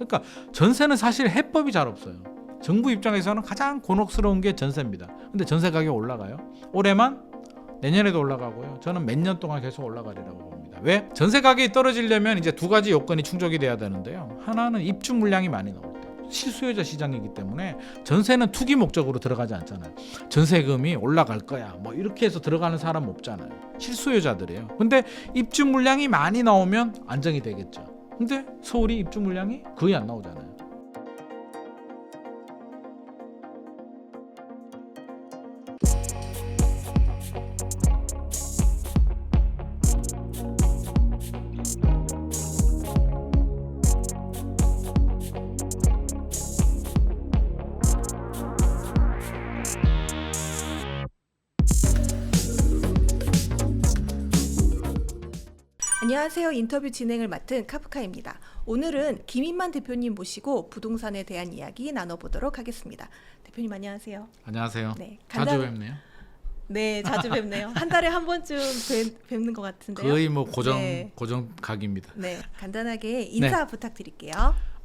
그러니까 전세는 사실 해법이 잘 없어요. 정부 입장에서는 가장 곤혹스러운 게 전세입니다. 근데 전세 가격이 올라가요. 올해만 내년에도 올라가고요. 저는 몇 년 동안 계속 올라가리라고 봅니다. 왜? 전세 가격이 떨어지려면 이제 두 가지 요건이 충족이 돼야 되는데요. 하나는 입주 물량이 많이 나올 때. 실수요자 시장이기 때문에 전세는 투기 목적으로 들어가지 않잖아요. 전세금이 올라갈 거야 뭐 이렇게 해서 들어가는 사람 없잖아요. 실수요자들이에요. 근데 입주 물량이 많이 나오면 안정이 되겠죠. 근데 서울이 입주 물량이 거의 안 나오잖아요. 안녕하세요. 인터뷰 진행을 맡은 카프카입니다. 오늘은 김인만 대표님 모시고 부동산에 대한 이야기 나눠보도록 하겠습니다. 대표님 안녕하세요. 안녕하세요. 네, 자주 뵙네요. 네, 자주 뵙네요. 한 달에 한 번쯤 뵙는 것 같은데요. 거의 뭐 고정 네. 각입니다. 네, 간단하게 인사 부탁드릴게요.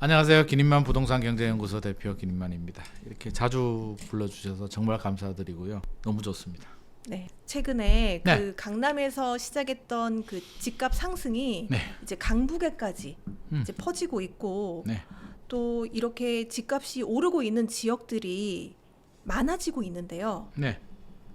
안녕하세요. 김인만 부동산 경제연구소 대표 김인만입니다. 이렇게 자주 불러주셔서 정말 감사드리고요. 너무 좋습니다. 네, 최근에 네. 그 강남에서 시작했던 그 집값 상승이 네. 이제 강북에까지 이제 퍼지고 있고 네. 또 이렇게 집값이 오르고 있는 지역들이 많아지고 있는데요. 네.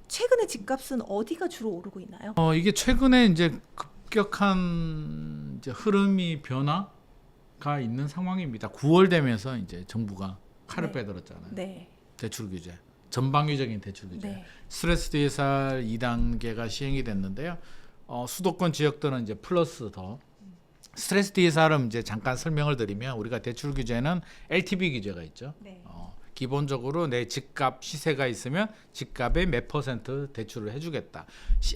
최근에 집값은 어디가 주로 오르고 있나요? 이게 최근에 이제 급격한 이제 흐름이 변화가 있는 상황입니다. 9월 되면서 이제 정부가 칼을 네. 빼들었잖아요. 네. 대출 규제, 전방위적인 대출 규제, 네. 스트레스 DSR 2단계가 시행이 됐는데요. 수도권 지역들은 이제 플러스 더 스트레스 DSR은 이제 잠깐 설명을 드리면 우리가 대출 규제는 LTV 규제가 있죠. 네. 기본적으로 내 집값 시세가 있으면 집값의 몇 퍼센트 대출을 해주겠다.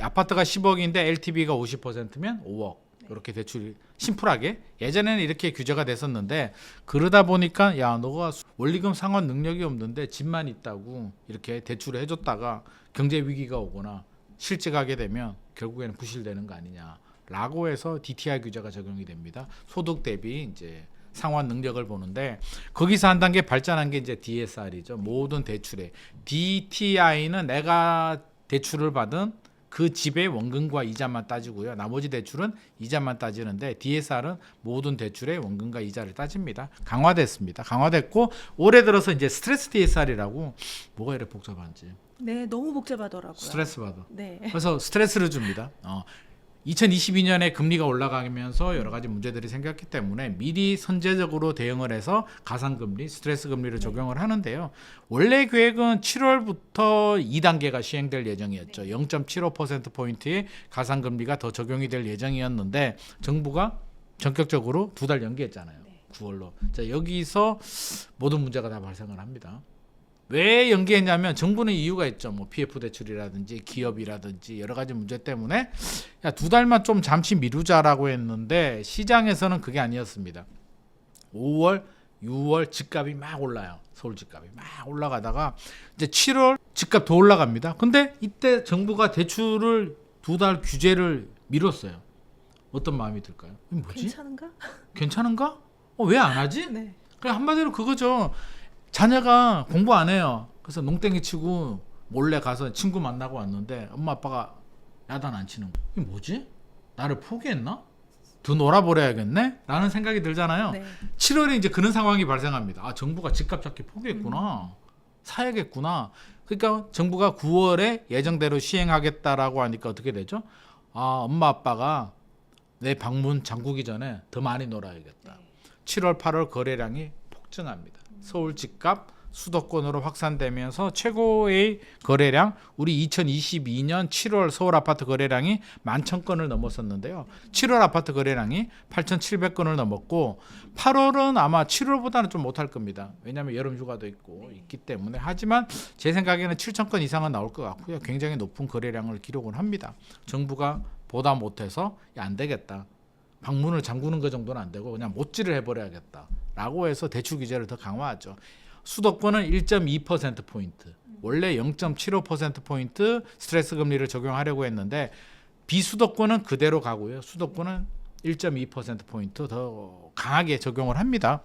아파트가 10억인데 LTV가 50%면 5억. 이렇게 대출이 심플하게 예전에는 이렇게 규제가 됐었는데 그러다 보니까 야 너가 원리금 상환 능력이 없는데 집만 있다고 이렇게 대출을 해줬다가 경제 위기가 오거나 실직하게 되면 결국에는 부실되는 거 아니냐라고 해서 DTI 규제가 적용이 됩니다. 소득 대비 이제 상환 능력을 보는데 거기서 한 단계 발전한 게 이제 DSR이죠. 모든 대출에 DTI는 내가 대출을 받은 그 집의 원금과 이자만 따지고요. 나머지 대출은 이자만 따지는데 DSR은 모든 대출의 원금과 이자를 따집니다. 강화됐습니다. 강화됐고 올해 들어서 이제 스트레스 DSR이라고 뭐가 이렇게 복잡한지. 네, 너무 복잡하더라고요. 스트레스 받아. 네. 그래서 스트레스를 줍니다. 2022년에 금리가 올라가면서 여러 가지 문제들이 생겼기 때문에 미리 선제적으로 대응을 해서 가상금리, 스트레스 금리를 적용을 하는데요. 원래 계획은 7월부터 2단계가 시행될 예정이었죠. 0.75%포인트의 가상금리가 더 적용이 될 예정이었는데 정부가 전격적으로 2달 연기했잖아요. 9월로. 자, 여기서 모든 문제가 다 발생을 합니다. 왜 연기했냐면 정부는 이유가 있죠. 뭐 PF 대출이라든지 기업이라든지 여러 가지 문제 때문에 야, 2달만 좀 잠시 미루자라고 했는데 시장에서는 그게 아니었습니다. 5월, 6월 집값이 막 올라요. 서울 집값이 막 올라가다가 이제 7월 집값 더 올라갑니다. 근데 이때 정부가 대출을 2달 규제를 미뤘어요. 어떤 마음이 들까요? 이게 뭐지? 괜찮은가? 왜 안 하지? 네. 그냥 한마디로 그거죠. 자녀가 공부 안 해요. 그래서 농땡이 치고 몰래 가서 친구 만나고 왔는데 엄마 아빠가 야단 안 치는 거야. 이게 뭐지? 나를 포기했나? 더 놀아버려야겠네? 라는 생각이 들잖아요. 네. 7월에 이제 그런 상황이 발생합니다. 정부가 집값 잡기 포기했구나. 사야겠구나. 그러니까 정부가 9월에 예정대로 시행하겠다라고 하니까 어떻게 되죠? 엄마 아빠가 내 방문 잠그기 전에 더 많이 놀아야겠다. 7월 8월 거래량이 폭증합니다. 서울 집값 수도권으로 확산되면서 최고의 거래량 우리 2022년 7월 서울 아파트 거래량이 11,000건을 넘었었는데요. 7월 아파트 거래량이 8,700건을 넘었고 8월은 아마 7월보다는 좀 못할 겁니다. 왜냐하면 여름 휴가도 있기 때문에. 하지만 제 생각에는 7,000건 이상은 나올 것 같고요. 굉장히 높은 거래량을 기록을 합니다. 정부가 보다 못해서 안 되겠다. 방문을 잠그는 거 정도는 안 되고 그냥 못질을 해버려야겠다 라고 해서 대출 규제를 더 강화하죠. 수도권은 1.2%포인트 원래 0.75%포인트 스트레스 금리를 적용하려고 했는데 비수도권은 그대로 가고요. 수도권은 1.2%포인트 더 강하게 적용을 합니다.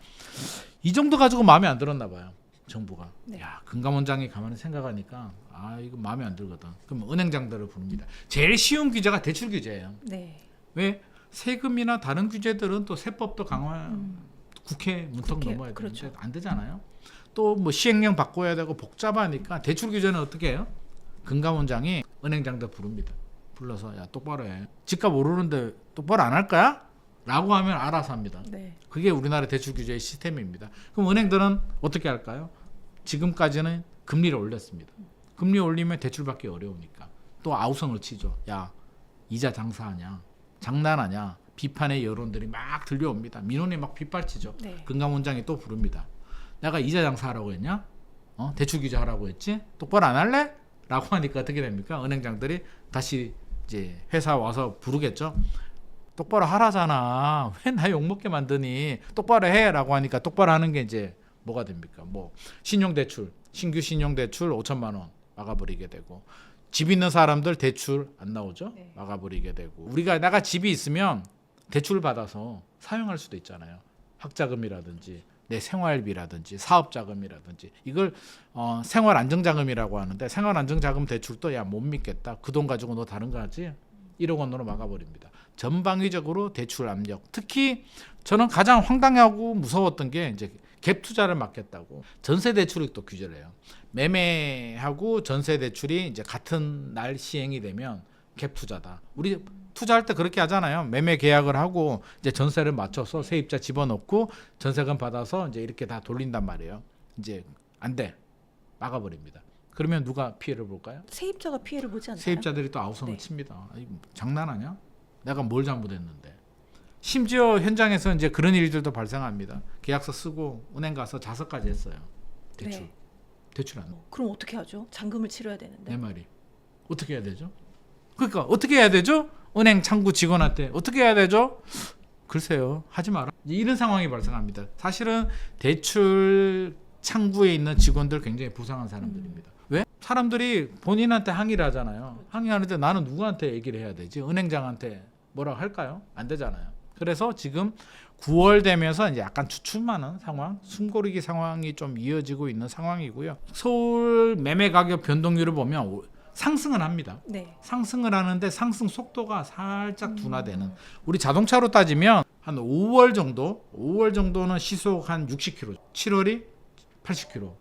이 정도 가지고 마음에 안 들었나 봐요. 정부가. 네. 야, 금감원장이 가만히 생각하니까 이거 마음에 안 들거든. 그럼 은행장들을 부릅니다. 제일 쉬운 규제가 대출 규제예요. 네. 왜? 세금이나 다른 규제들은 또 세법도 강화 국회 문턱 국회, 넘어야 되는데 그렇죠. 안 되잖아요. 또 뭐 시행령 바꿔야 되고 복잡하니까 대출 규제는 어떻게 해요? 금감원장이 은행장들 부릅니다. 불러서 야 똑바로 해. 집값 오르는데 똑바로 안 할 거야? 라고 하면 알아서 합니다. 네. 그게 우리나라 대출 규제의 시스템입니다. 그럼 은행들은 어떻게 할까요? 지금까지는 금리를 올렸습니다. 금리 올리면 대출 받기 어려우니까 또 아우성을 치죠. 야 이자 장사하냐? 장난하냐? 비판의 여론들이 막 들려옵니다. 민원이 막 빗발치죠. 네. 금감원장이 또 부릅니다. 내가 이자 장사하라고 했냐? 대출 규제하라고 했지? 똑바로 안 할래? 라고 하니까 어떻게 됩니까? 은행장들이 다시 이제 회사 와서 부르겠죠. 똑바로 하라잖아. 왜 나 욕먹게 만드니? 똑바로 해라고 하니까 똑바로 하는 게 이제 뭐가 됩니까? 뭐 신용대출, 신규 신용대출 5천만 원 막아버리게 되고 집 있는 사람들 대출 안 나오죠? 네. 막아버리게 되고 우리가 내가 집이 있으면 대출 받아서 사용할 수도 있잖아요. 학자금이라든지 내 생활비라든지 사업자금이라든지 이걸 생활안정자금이라고 하는데 생활안정자금 대출도 야 못 믿겠다. 그 돈 가지고 너 다른 거 하지? 1억 원으로 막아버립니다. 전방위적으로 대출 압력. 특히 저는 가장 황당하고 무서웠던 게 이제 갭 투자를 막겠다고 전세 대출이 또 규제를 해요. 매매하고 전세 대출이 이제 같은 날 시행이 되면 갭 투자다. 우리 투자할 때 그렇게 하잖아요. 매매 계약을 하고 이제 전세를 맞춰서 세입자 집어넣고 전세금 받아서 이제 이렇게 다 돌린단 말이에요. 이제 안 돼. 막아버립니다. 그러면 누가 피해를 볼까요? 세입자가 피해를 보지 않나요? 세입자들이 또 아우성을 네. 칩니다. 아니, 장난하냐? 내가 뭘 잘못했는데. 심지어 현장에서 이제 그런 일들도 발생합니다. 계약서 쓰고 은행 가서 자석까지 했어요. 대출. 네. 대출 안. 그럼 어떻게 하죠? 잔금을 치러야 되는데. 내 말이. 어떻게 해야 되죠? 그러니까 어떻게 해야 되죠? 은행 창구 직원한테 어떻게 해야 되죠? 글쎄요. 하지 마라. 이런 상황이 발생합니다. 사실은 대출 창구에 있는 직원들 굉장히 부상한 사람들입니다. 왜? 사람들이 본인한테 항의를 하잖아요. 항의하는데 나는 누구한테 얘기를 해야 되지? 은행장한테 뭐라고 할까요? 안 되잖아요. 그래서 지금 9월 되면서 이제 약간 주춤하는 상황, 숨고르기 상황이 좀 이어지고 있는 상황이고요. 서울 매매 가격 변동률을 보면 상승은 합니다. 네. 상승을 하는데 상승 속도가 살짝 둔화되는. 우리 자동차로 따지면 한 5월 정도는 시속 한 60km, 7월이 80km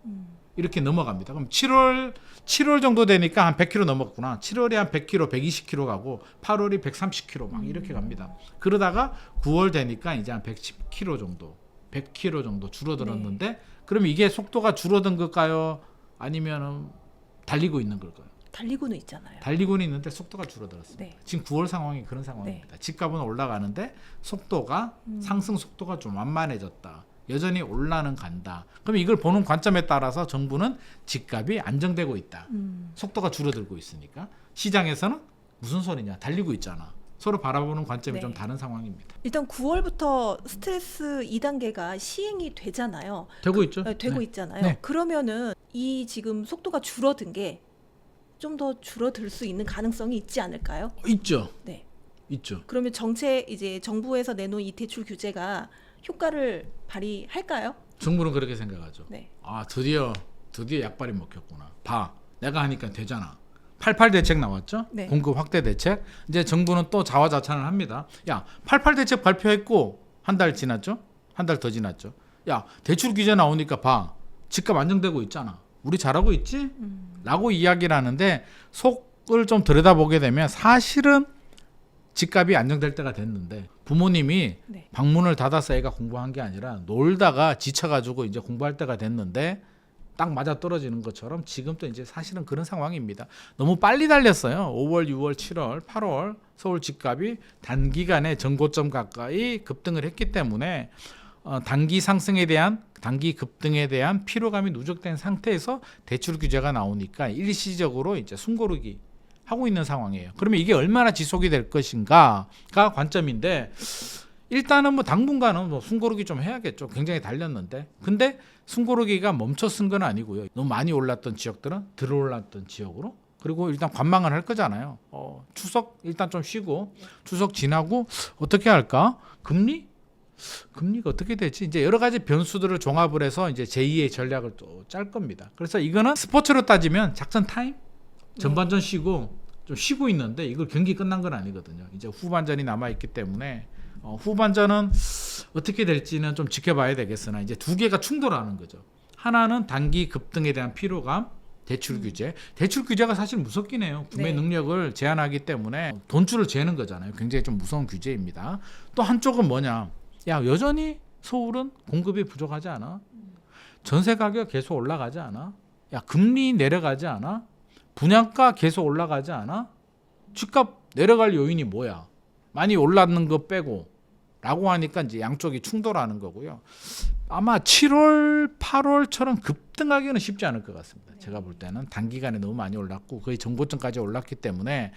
이렇게 넘어갑니다. 그럼 7월 정도 되니까 한 100km 넘었구나. 7월이 한 100km, 120km 가고 8월이 130km 막 이렇게 갑니다. 그러다가 9월 되니까 이제 한 110km 정도, 100km 정도 줄어들었는데 그럼 이게 속도가 줄어든 걸까요? 아니면 달리고 있는 걸까요? 달리고는 있잖아요. 달리고는 있는데 속도가 줄어들었습니다. 네. 지금 9월 상황이 그런 상황입니다. 집값은 올라가는데 속도가 상승 속도가 좀 완만해졌다. 여전히 올라는 간다. 그럼 이걸 보는 관점에 따라서 정부는 집값이 안정되고 있다. 속도가 줄어들고 있으니까 시장에서는 무슨 소리냐? 달리고 있잖아. 서로 바라보는 관점이 네. 좀 다른 상황입니다. 일단 9월부터 스트레스 2단계가 시행이 되잖아요. 되고 있죠? 되고 네. 있잖아요. 네. 그러면은 이 지금 속도가 줄어든 게 좀 더 줄어들 수 있는 가능성이 있지 않을까요? 있죠. 네. 있죠. 그러면 이제 정부에서 내놓은 이 대출 규제가 효과를 발휘할까요? 정부는 그렇게 생각하죠. 네. 드디어 약발이 먹혔구나. 봐. 내가 하니까 되잖아. 88 대책 나왔죠? 네. 공급 확대 대책. 이제 정부는 또 자화자찬을 합니다. 야, 88 대책 발표했고 한 달 지났죠? 한 달 더 지났죠? 야, 대출 규제 나오니까 봐. 집값 안정되고 있잖아. 우리 잘하고 있지? 라고 이야기를 하는데 속을 좀 들여다보게 되면 사실은 집값이 안정될 때가 됐는데 부모님이 네. 방문을 닫아서 애가 공부한 게 아니라 놀다가 지쳐가지고 이제 공부할 때가 됐는데 딱 맞아 떨어지는 것처럼 지금도 이제 사실은 그런 상황입니다. 너무 빨리 달렸어요. 5월, 6월, 7월, 8월 서울 집값이 단기간에 전고점 가까이 급등을 했기 때문에 단기 상승에 대한 단기 급등에 대한 피로감이 누적된 상태에서 대출 규제가 나오니까 일시적으로 이제 숨고르기 하고 있는 상황이에요. 그러면 이게 얼마나 지속이 될 것인가가 관점인데 일단은 뭐 당분간은 뭐 숨고르기 좀 해야겠죠. 굉장히 달렸는데. 근데 숨고르기가 멈춰 쓴 건 아니고요. 너무 많이 올랐던 지역들은 들어올랐던 지역으로 그리고 일단 관망을 할 거잖아요. 추석 일단 좀 쉬고 추석 지나고 어떻게 할까? 금리가 어떻게 되지? 이제 여러 가지 변수들을 종합을 해서 이제 제2의 전략을 또 짤 겁니다. 그래서 이거는 스포츠로 따지면 작전 타임? 전반전 쉬고 좀 쉬고 있는데 이걸 경기 끝난 건 아니거든요. 이제 후반전이 남아 있기 때문에 후반전은 어떻게 될지는 좀 지켜봐야 되겠으나 이제 두 개가 충돌하는 거죠. 하나는 단기 급등에 대한 피로감, 대출 규제. 대출 규제가 사실 무섭긴 해요. 구매 네. 능력을 제한하기 때문에 돈줄을 재는 거잖아요. 굉장히 좀 무서운 규제입니다. 또 한쪽은 뭐냐? 야, 여전히 서울은 공급이 부족하지 않아? 전세 가격 계속 올라가지 않아? 야, 금리 내려가지 않아? 분양가 계속 올라가지 않아? 집값 내려갈 요인이 뭐야? 많이 올랐는 거 빼고 라고 하니까 이제 양쪽이 충돌하는 거고요. 아마 7월, 8월처럼 급등하기는 쉽지 않을 것 같습니다. 제가 볼 때는 단기간에 너무 많이 올랐고 거의 정고점까지 올랐기 때문에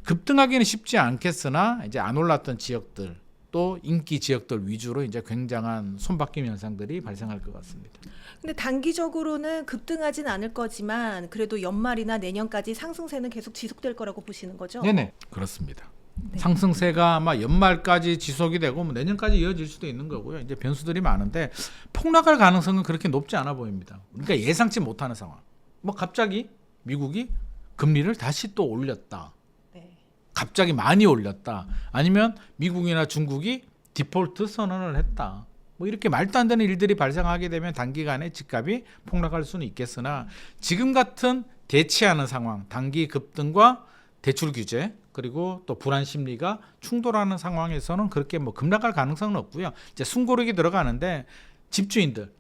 급등하기는 쉽지 않겠으나 이제 안 올랐던 지역들 또 인기 지역들 위주로 이제 굉장한 손바뀜 현상들이 발생할 것 같습니다. 근데 단기적으로는 급등하진 않을 거지만 그래도 연말이나 내년까지 상승세는 계속 지속될 거라고 보시는 거죠? 네네, 그렇습니다. 네. 상승세가 아마 연말까지 지속이 되고 뭐 내년까지 이어질 수도 있는 거고요. 이제 변수들이 많은데 폭락할 가능성은 그렇게 높지 않아 보입니다. 그러니까 예상치 못하는 상황. 뭐 갑자기 미국이 금리를 다시 또 올렸다. 네. 갑자기 많이 올렸다. 아니면 미국이나 중국이 디폴트 선언을 했다. 뭐 이렇게 말도 안 되는 일들이 발생하게 되면 단기간에 집값이 폭락할 수는 있겠으나 지금 같은 대치하는 상황, 단기 급등과 대출 규제 그리고 또 불안 심리가 충돌하는 상황에서는 그렇게 뭐 급락할 가능성은 없고요. 이제 숨고르기 들어가는데 집주인들,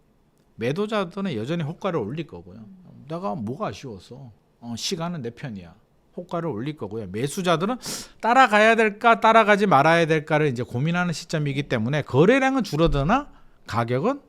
매도자들은 여전히 호가를 올릴 거고요. 내가 뭐가 아쉬워서 시간은 내 편이야. 호가를 올릴 거고요. 매수자들은 따라가야 될까 따라가지 말아야 될까를 이제 고민하는 시점이기 때문에 거래량은 줄어드나 가격은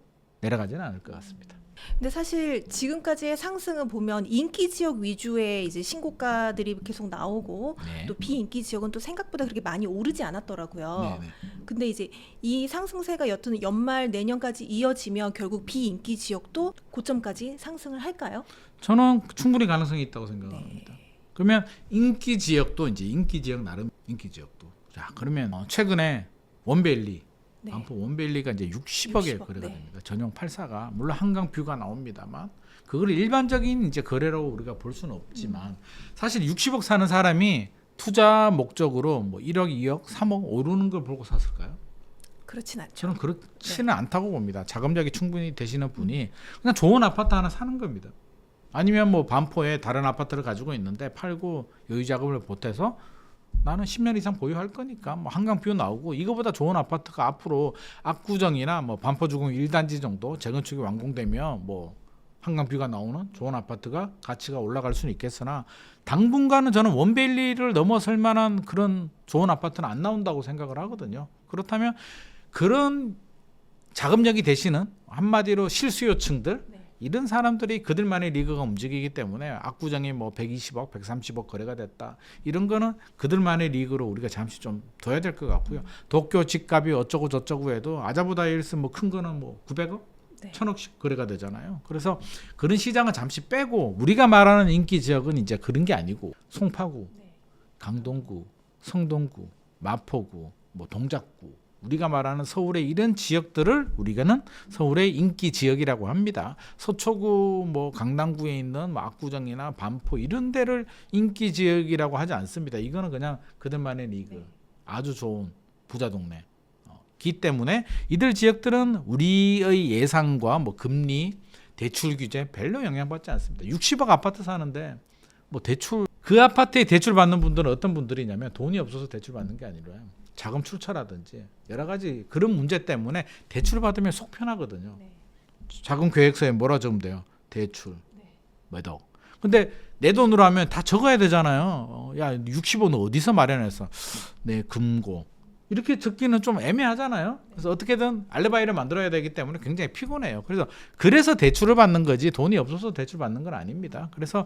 내려가지는 않을 것 같습니다. 근데 사실 지금까지의 상승은 보면 인기 지역 위주의 이제 신고가들이 계속 나오고 네. 또 비인기 지역은 또 생각보다 그렇게 많이 오르지 않았더라고요. 네네. 근데 이제 이 상승세가 여튼 연말 내년까지 이어지면 결국 비인기 지역도 고점까지 상승을 할까요? 저는 충분히 가능성이 있다고 생각합니다. 그러면 인기 지역도 이제 인기 지역 나름 인기 지역도 자 그러면 최근에 원베일리 네. 반포 원베일리가 이제 60억에 60억, 거래가 네. 됩니다. 전용 84가 물론 한강 뷰가 나옵니다만 그걸 일반적인 이제 거래라고 우리가 볼 수는 없지만 사실 60억 사는 사람이 투자 목적으로 뭐 1억, 2억, 3억 오르는 걸 보고 샀을까요? 그렇진 않죠. 저는 그렇지는 않다고 봅니다. 자금력이 충분히 되시는 분이 그냥 좋은 아파트 하나 사는 겁니다. 아니면 뭐 반포에 다른 아파트를 가지고 있는데 팔고 여유 자금을 보태서 나는 10년 이상 보유할 거니까 뭐 한강뷰 나오고 이거보다 좋은 아파트가 앞으로 압구정이나 뭐 반포주공 1단지 정도 재건축이 완공되면 뭐 한강뷰가 나오는 좋은 아파트가 가치가 올라갈 수는 있겠으나 당분간은 저는 원베일리를 넘어설 만한 그런 좋은 아파트는 안 나온다고 생각을 하거든요. 그렇다면 그런 자금력이 되시는 한마디로 실수요층들 네. 이런 사람들이 그들만의 리그가 움직이기 때문에 압구정이 뭐 120억, 130억 거래가 됐다. 이런 거는 그들만의 리그로 우리가 잠시 좀 둬야 될 것 같고요. 도쿄 집값이 어쩌고 저쩌고 해도 아자부다일스 뭐 큰 거는 뭐 900억, 네. 1000억씩 거래가 되잖아요. 그래서 그런 시장은 잠시 빼고 우리가 말하는 인기 지역은 이제 그런 게 아니고 송파구, 네. 강동구, 성동구, 마포구, 뭐 동작구 우리가 말하는 서울의 이런 지역들을 우리가는 서울의 인기 지역이라고 합니다. 서초구, 뭐 강남구에 있는 뭐 압구정이나 반포 이런 데를 인기 지역이라고 하지 않습니다. 이거는 그냥 그들만의 리그, 네. 아주 좋은 부자 동네. 기 때문에 이들 지역들은 우리의 예상과 뭐 금리, 대출 규제 별로 영향받지 않습니다. 60억 아파트 사는데 뭐 대출 그 아파트에 대출 받는 분들은 어떤 분들이냐면 돈이 없어서 대출 받는 게 아니라요. 자금 출처라든지 여러 가지 그런 문제 때문에 대출 받으면 속 편하거든요. 네. 자금 계획서에 뭐라 적으면 돼요? 대출, 네. 매도. 근데 내 돈으로 하면 다 적어야 되잖아요. 야, 60억은 어디서 마련했어? 내 금고. 이렇게 적기는 좀 애매하잖아요. 그래서 어떻게든 알리바이를 만들어야 되기 때문에 굉장히 피곤해요. 그래서 대출을 받는 거지 돈이 없어서 대출 받는 건 아닙니다. 그래서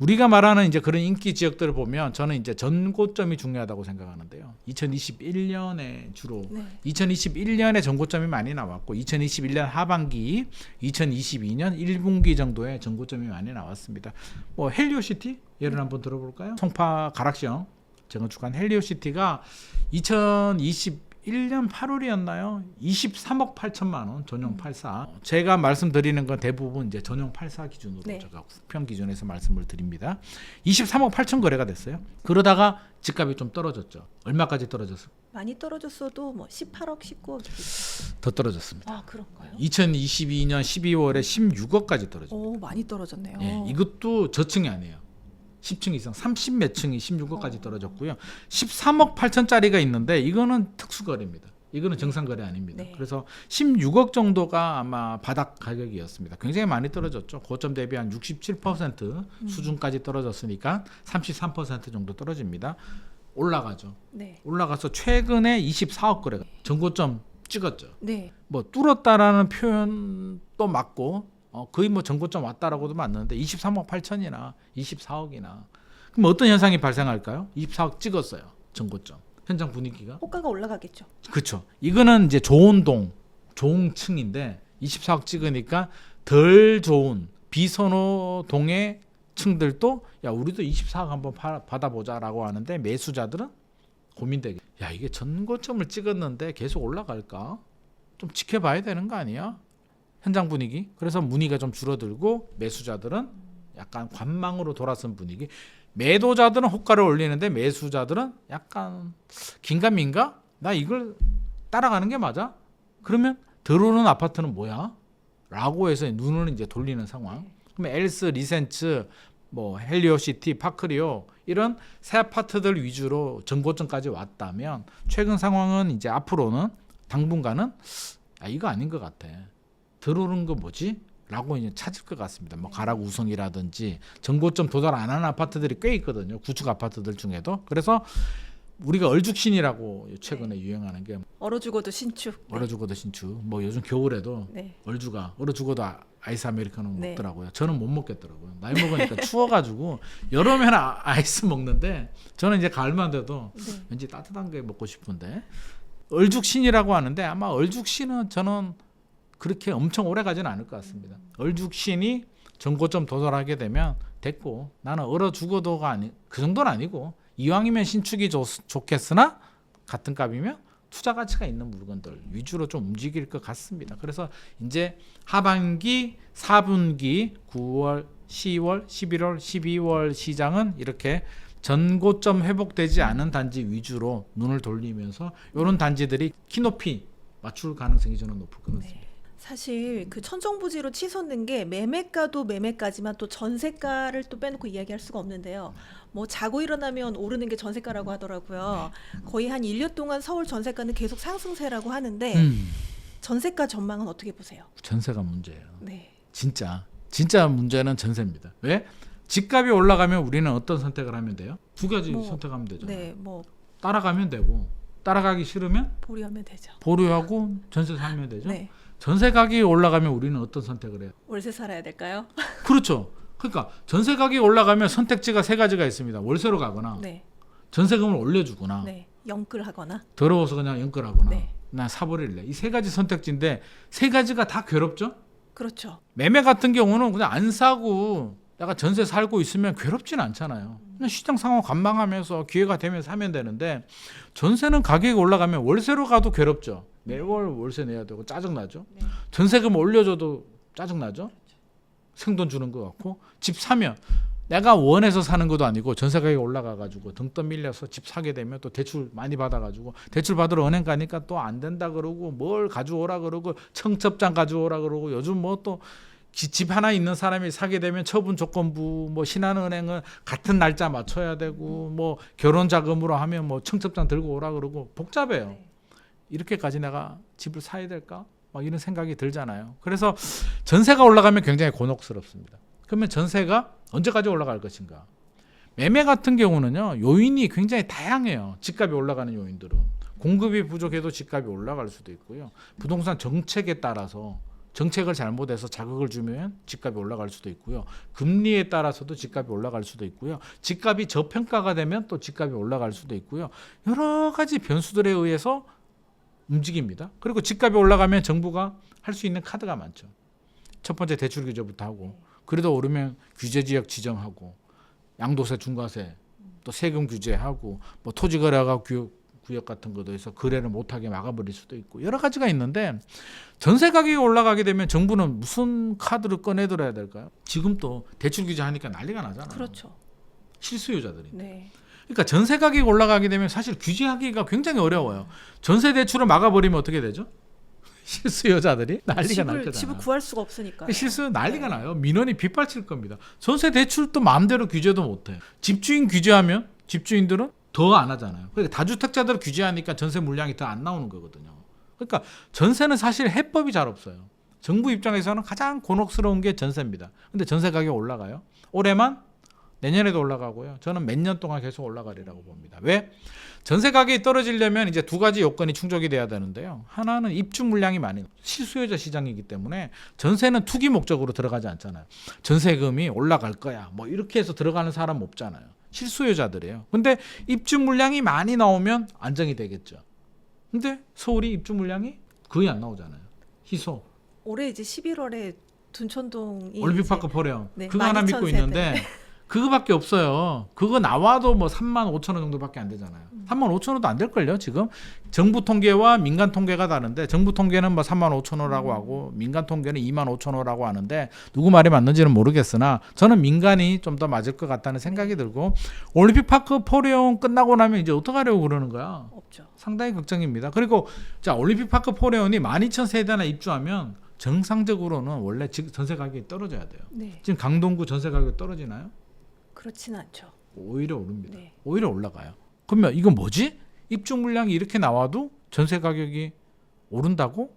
우리가 말하는 이제 그런 인기 지역들을 보면 저는 이제 전고점이 중요하다고 생각하는데요. 2021년에 주로 네. 2021년에 전고점이 많이 나왔고 2021년 하반기, 2022년 1분기 정도에 전고점이 많이 나왔습니다. 뭐 헬리오시티 예를 한번 들어볼까요? 송파 가락시형 재건축한 헬리오시티가 2021년 8월이었나요? 23억 8천만 원 전용 84. 제가 말씀드리는 건 대부분 이제 전용 84 기준으로 네. 제가 후평 기준에서 말씀을 드립니다. 23억 8천 거래가 됐어요. 그러다가 집값이 좀 떨어졌죠. 얼마까지 떨어졌어요? 많이 떨어졌어도 뭐 18억, 19억. 더 떨어졌습니다. 아, 그런가요? 2022년 12월에 16억까지 떨어졌어요. 오, 많이 떨어졌네요. 예, 이것도 저층이 아니에요. 10층 이상 30몇 층이 16억까지 떨어졌고요. 13억 8천짜리가 있는데 이거는 특수거래입니다. 이거는 정상거래 아닙니다. 네. 그래서 16억 정도가 아마 바닥 가격이었습니다. 굉장히 많이 떨어졌죠. 고점 대비 한 67% 수준까지 떨어졌으니까 33% 정도 떨어집니다. 올라가죠. 네. 올라가서 최근에 24억 거래가 전고점 찍었죠. 네. 뭐 뚫었다라는 표현도 맞고 거의 뭐 전고점 왔다라고도 맞는데 23억 8천이나 24억이나 그럼 어떤 현상이 발생할까요? 24억 찍었어요. 전고점. 현장 분위기가 호가가 올라가겠죠. 그렇죠. 이거는 이제 좋은 동, 좋은 층인데 24억 찍으니까 덜 좋은 비선호 동의 층들도 야 우리도 24억 한번 받아보자라고 하는데 매수자들은 고민되게 야 이게 전고점을 찍었는데 계속 올라갈까? 좀 지켜봐야 되는 거 아니야? 현장 분위기. 그래서 문의가 좀 줄어들고 매수자들은 약간 관망으로 돌아선 분위기. 매도자들은 호가를 올리는데 매수자들은 약간 긴가민가? 나 이걸 따라가는 게 맞아? 그러면 들어오는 아파트는 뭐야? 라고 해서 눈을 이제 돌리는 상황. 그러면 엘스, 리센츠, 뭐 헬리오시티, 파크리오 이런 새 아파트들 위주로 전고점까지 왔다면 최근 상황은 이제 앞으로는 당분간은 이거 아닌 것 같아. 들어오는 거 뭐지? 라고 이제 찾을 것 같습니다. 뭐 가락 우성이라든지 전고점 도달 안 하는 아파트들이 꽤 있거든요. 구축 아파트들 중에도. 그래서 우리가 얼죽신이라고 최근에 유행하는 게 얼어 죽어도 신축. 얼어 죽어도 신축. 뭐 요즘 겨울에도 네. 얼죽아 얼어 죽어도 아이스 아메리카노 네. 먹더라고요. 저는 못 먹겠더라고요. 나이 먹으니까 추워가지고 여름에는 아이스 먹는데 저는 이제 가을만 돼도 네. 왠지 따뜻한 게 먹고 싶은데 얼죽신이라고 하는데 아마 얼죽신은 저는 그렇게 엄청 오래 가지는 않을 것 같습니다. 얼죽신이 전고점 도달하게 되면 됐고 나는 얼어 죽어도가 아니 그 정도는 아니고 이왕이면 신축이 좋겠으나 같은 값이면 투자 가치가 있는 물건들 위주로 좀 움직일 것 같습니다. 그래서 이제 하반기, 4분기, 9월, 10월, 11월, 12월 시장은 이렇게 전고점 회복되지 않은 단지 위주로 눈을 돌리면서 이런 단지들이 키높이 맞출 가능성이 저는 높을 것 같습니다. 네. 사실 그 천정부지로 치솟는 게 매매가도 매매가지만 또 전세가를 또 빼놓고 이야기할 수가 없는데요. 뭐 자고 일어나면 오르는 게 전세가라고 하더라고요. 거의 한 1년 동안 서울 전세가는 계속 상승세라고 하는데 전세가 전망은 어떻게 보세요? 전세가 문제예요. 네. 진짜 문제는 전세입니다. 왜? 집값이 올라가면 우리는 어떤 선택을 하면 돼요? 두 가지 뭐, 선택하면 되잖아요. 네, 뭐 따라가면 되고 따라가기 싫으면 보류하면 되죠. 보류하고 전세 살면 되죠. 네. 전세 가격이 올라가면 우리는 어떤 선택을 해요? 월세 살아야 될까요? 그렇죠. 그러니까 전세 가격이 올라가면 선택지가 세 가지가 있습니다. 월세로 가거나 네. 전세금을 올려주거나 네. 영끌하거나. 더러워서 그냥 연끌하거나 네. 나 사버릴래. 이 세 가지 선택지인데 세 가지가 다 괴롭죠. 그렇죠. 매매 같은 경우는 그냥 안 사고 내가 전세 살고 있으면 괴롭진 않잖아요. 그냥 시장 상황 관망하면서 기회가 되면 사면 되는데 전세는 가격이 올라가면 월세로 가도 괴롭죠. 매월 월세 내야 되고 짜증나죠. 네. 전세금 올려줘도 짜증나죠. 생돈 주는 것 같고 집 사면 내가 원해서 사는 것도 아니고 전세 가격이 올라가가지고 등 떠밀려서 집 사게 되면 또 대출 많이 받아가지고 대출 받으러 은행 가니까 또 안 된다 그러고 뭘 가져오라 그러고 청첩장 가져오라 그러고 요즘 뭐 또 집 하나 있는 사람이 사게 되면 처분 조건부 뭐 신한은행은 같은 날짜 맞춰야 되고 뭐 결혼 자금으로 하면 뭐 청첩장 들고 오라 그러고 복잡해요. 네. 이렇게까지 내가 집을 사야 될까? 막 이런 생각이 들잖아요. 그래서 전세가 올라가면 굉장히 곤혹스럽습니다. 그러면 전세가 언제까지 올라갈 것인가? 매매 같은 경우는요. 요인이 굉장히 다양해요. 집값이 올라가는 요인들은. 공급이 부족해도 집값이 올라갈 수도 있고요. 부동산 정책에 따라서 정책을 잘못해서 자극을 주면 집값이 올라갈 수도 있고요. 금리에 따라서도 집값이 올라갈 수도 있고요. 집값이 저평가가 되면 또 집값이 올라갈 수도 있고요. 여러 가지 변수들에 의해서 움직입니다. 그리고 집값이 올라가면 정부가 할 수 있는 카드가 많죠. 첫 번째 대출 규제부터 하고, 그래도 오르면 규제 지역 지정하고, 양도세, 중과세, 또 세금 규제하고, 뭐 토지 거래가 구역 같은 것도 해서 거래를 못하게 막아버릴 수도 있고, 여러 가지가 있는데, 전세 가격이 올라가게 되면 정부는 무슨 카드를 꺼내들어야 될까요? 지금 또 대출 규제 하니까 난리가 나잖아요. 그렇죠. 실수요자들이. 네. 그러니까 전세 가격이 올라가게 되면 사실 규제하기가 굉장히 어려워요. 전세 대출을 막아버리면 어떻게 되죠? 실수요자들이 난리가 날 거잖아요. 집을 구할 수가 없으니까. 실수 난리가 나요. 민원이 빗발칠 겁니다. 전세 대출도 마음대로 규제도 못해요. 집주인 규제하면 집주인들은 더 안 하잖아요. 그러니까 다주택자들 규제하니까 전세 물량이 더 안 나오는 거거든요. 그러니까 전세는 사실 해법이 잘 없어요. 정부 입장에서는 가장 곤혹스러운 게 전세입니다. 근데 전세 가격이 올라가요. 올해만, 내년에도 올라가고요. 저는 몇 년 동안 계속 올라가리라고 봅니다. 왜? 전세 가격이 떨어지려면 이제 두 가지 요건이 충족이 돼야 되는데요. 하나는 입주 물량이 많이, 실수요자 시장이기 때문에 전세는 투기 목적으로 들어가지 않잖아요. 전세금이 올라갈 거야, 뭐 이렇게 해서 들어가는 사람 없잖아요. 실수요자들이에요. 근데 입주 물량이 많이 나오면 안정이 되겠죠. 근데 서울이 입주 물량이 거의 안 나오잖아요. 희소. 올해 이제 11월에 둔촌동이 올림픽파크 포레온. 네, 그거 하나 믿고 12,000 있는데 그거밖에 없어요. 그거 나와도 뭐 35,000원 정도밖에 안 되잖아요. 35,000원도 안 될걸요. 지금 정부 통계와 민간 통계가 다른데, 정부 통계는 뭐 35,000원이라고 하고 민간 통계는 25,000원이라고 하는데, 누구 말이 맞는지는 모르겠으나 저는 민간이 좀 더 맞을 것 같다는 생각이 들고, 올림픽파크 포레온 끝나고 나면 이제 어떡하려고 그러는 거야. 없죠. 상당히 걱정입니다. 그리고 자, 올림픽파크 포레온이 12,000세대나 입주하면 정상적으로는 원래 전세 가격이 떨어져야 돼요. 네. 지금 강동구 전세 가격이 떨어지나요? 그렇지는 않죠. 오히려 오릅니다. 네. 오히려 올라가요. 그러면 이건 뭐지? 입주 물량이 이렇게 나와도 전세 가격이 오른다고?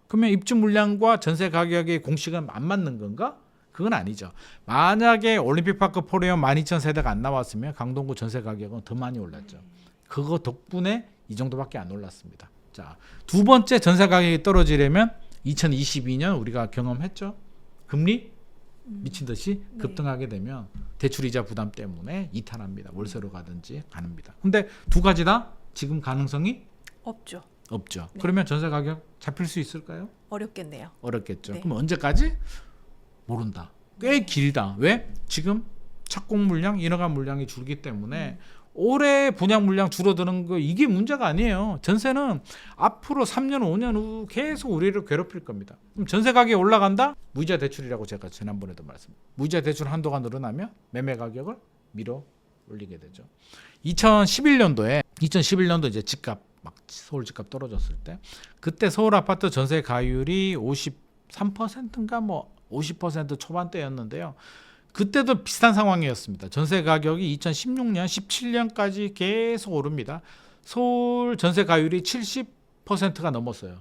그러면 입주 물량과 전세 가격의 공식은 안 맞는 건가? 그건 아니죠. 만약에 올림픽파크 포레온 12,000세대가 안 나왔으면 강동구 전세 가격은 더 많이 올랐죠. 그거 덕분에 이 정도밖에 안 올랐습니다. 자, 두 번째 전세 가격이 떨어지려면 2022년 우리가 경험했죠. 금리 미친 듯이 네. 급등하게 되면 대출이자 부담 때문에 이탈합니다. 월세로 가든지 가능합니다. 근데 두 가지 다 지금 가능성이 없죠. 없죠. 네. 그러면 전세 가격 잡힐 수 있을까요? 어렵겠네요. 어렵겠죠. 네. 그럼 언제까지? 모른다. 꽤 길다. 왜? 지금 착공 물량, 인허가 물량이 줄기 때문에 올해 분양 물량 줄어드는 거 이게 문제가 아니에요. 전세는 앞으로 3년, 5년 후 계속 우리를 괴롭힐 겁니다. 그럼 전세 가격이 올라간다? 무이자 대출이라고 제가 지난번에도 말씀드렸습니다. 무이자 대출 한도가 늘어나면 매매 가격을 밀어 올리게 되죠. 2011년도 이제 집값 막 서울 집값 떨어졌을 때, 그때 서울 아파트 전세 가율이 53%인가 뭐 50% 초반대였는데요. 그때도 비슷한 상황이었습니다. 전세 가격이 2016년, 17년까지 계속 오릅니다. 서울 전세 가율이 70%가 넘었어요.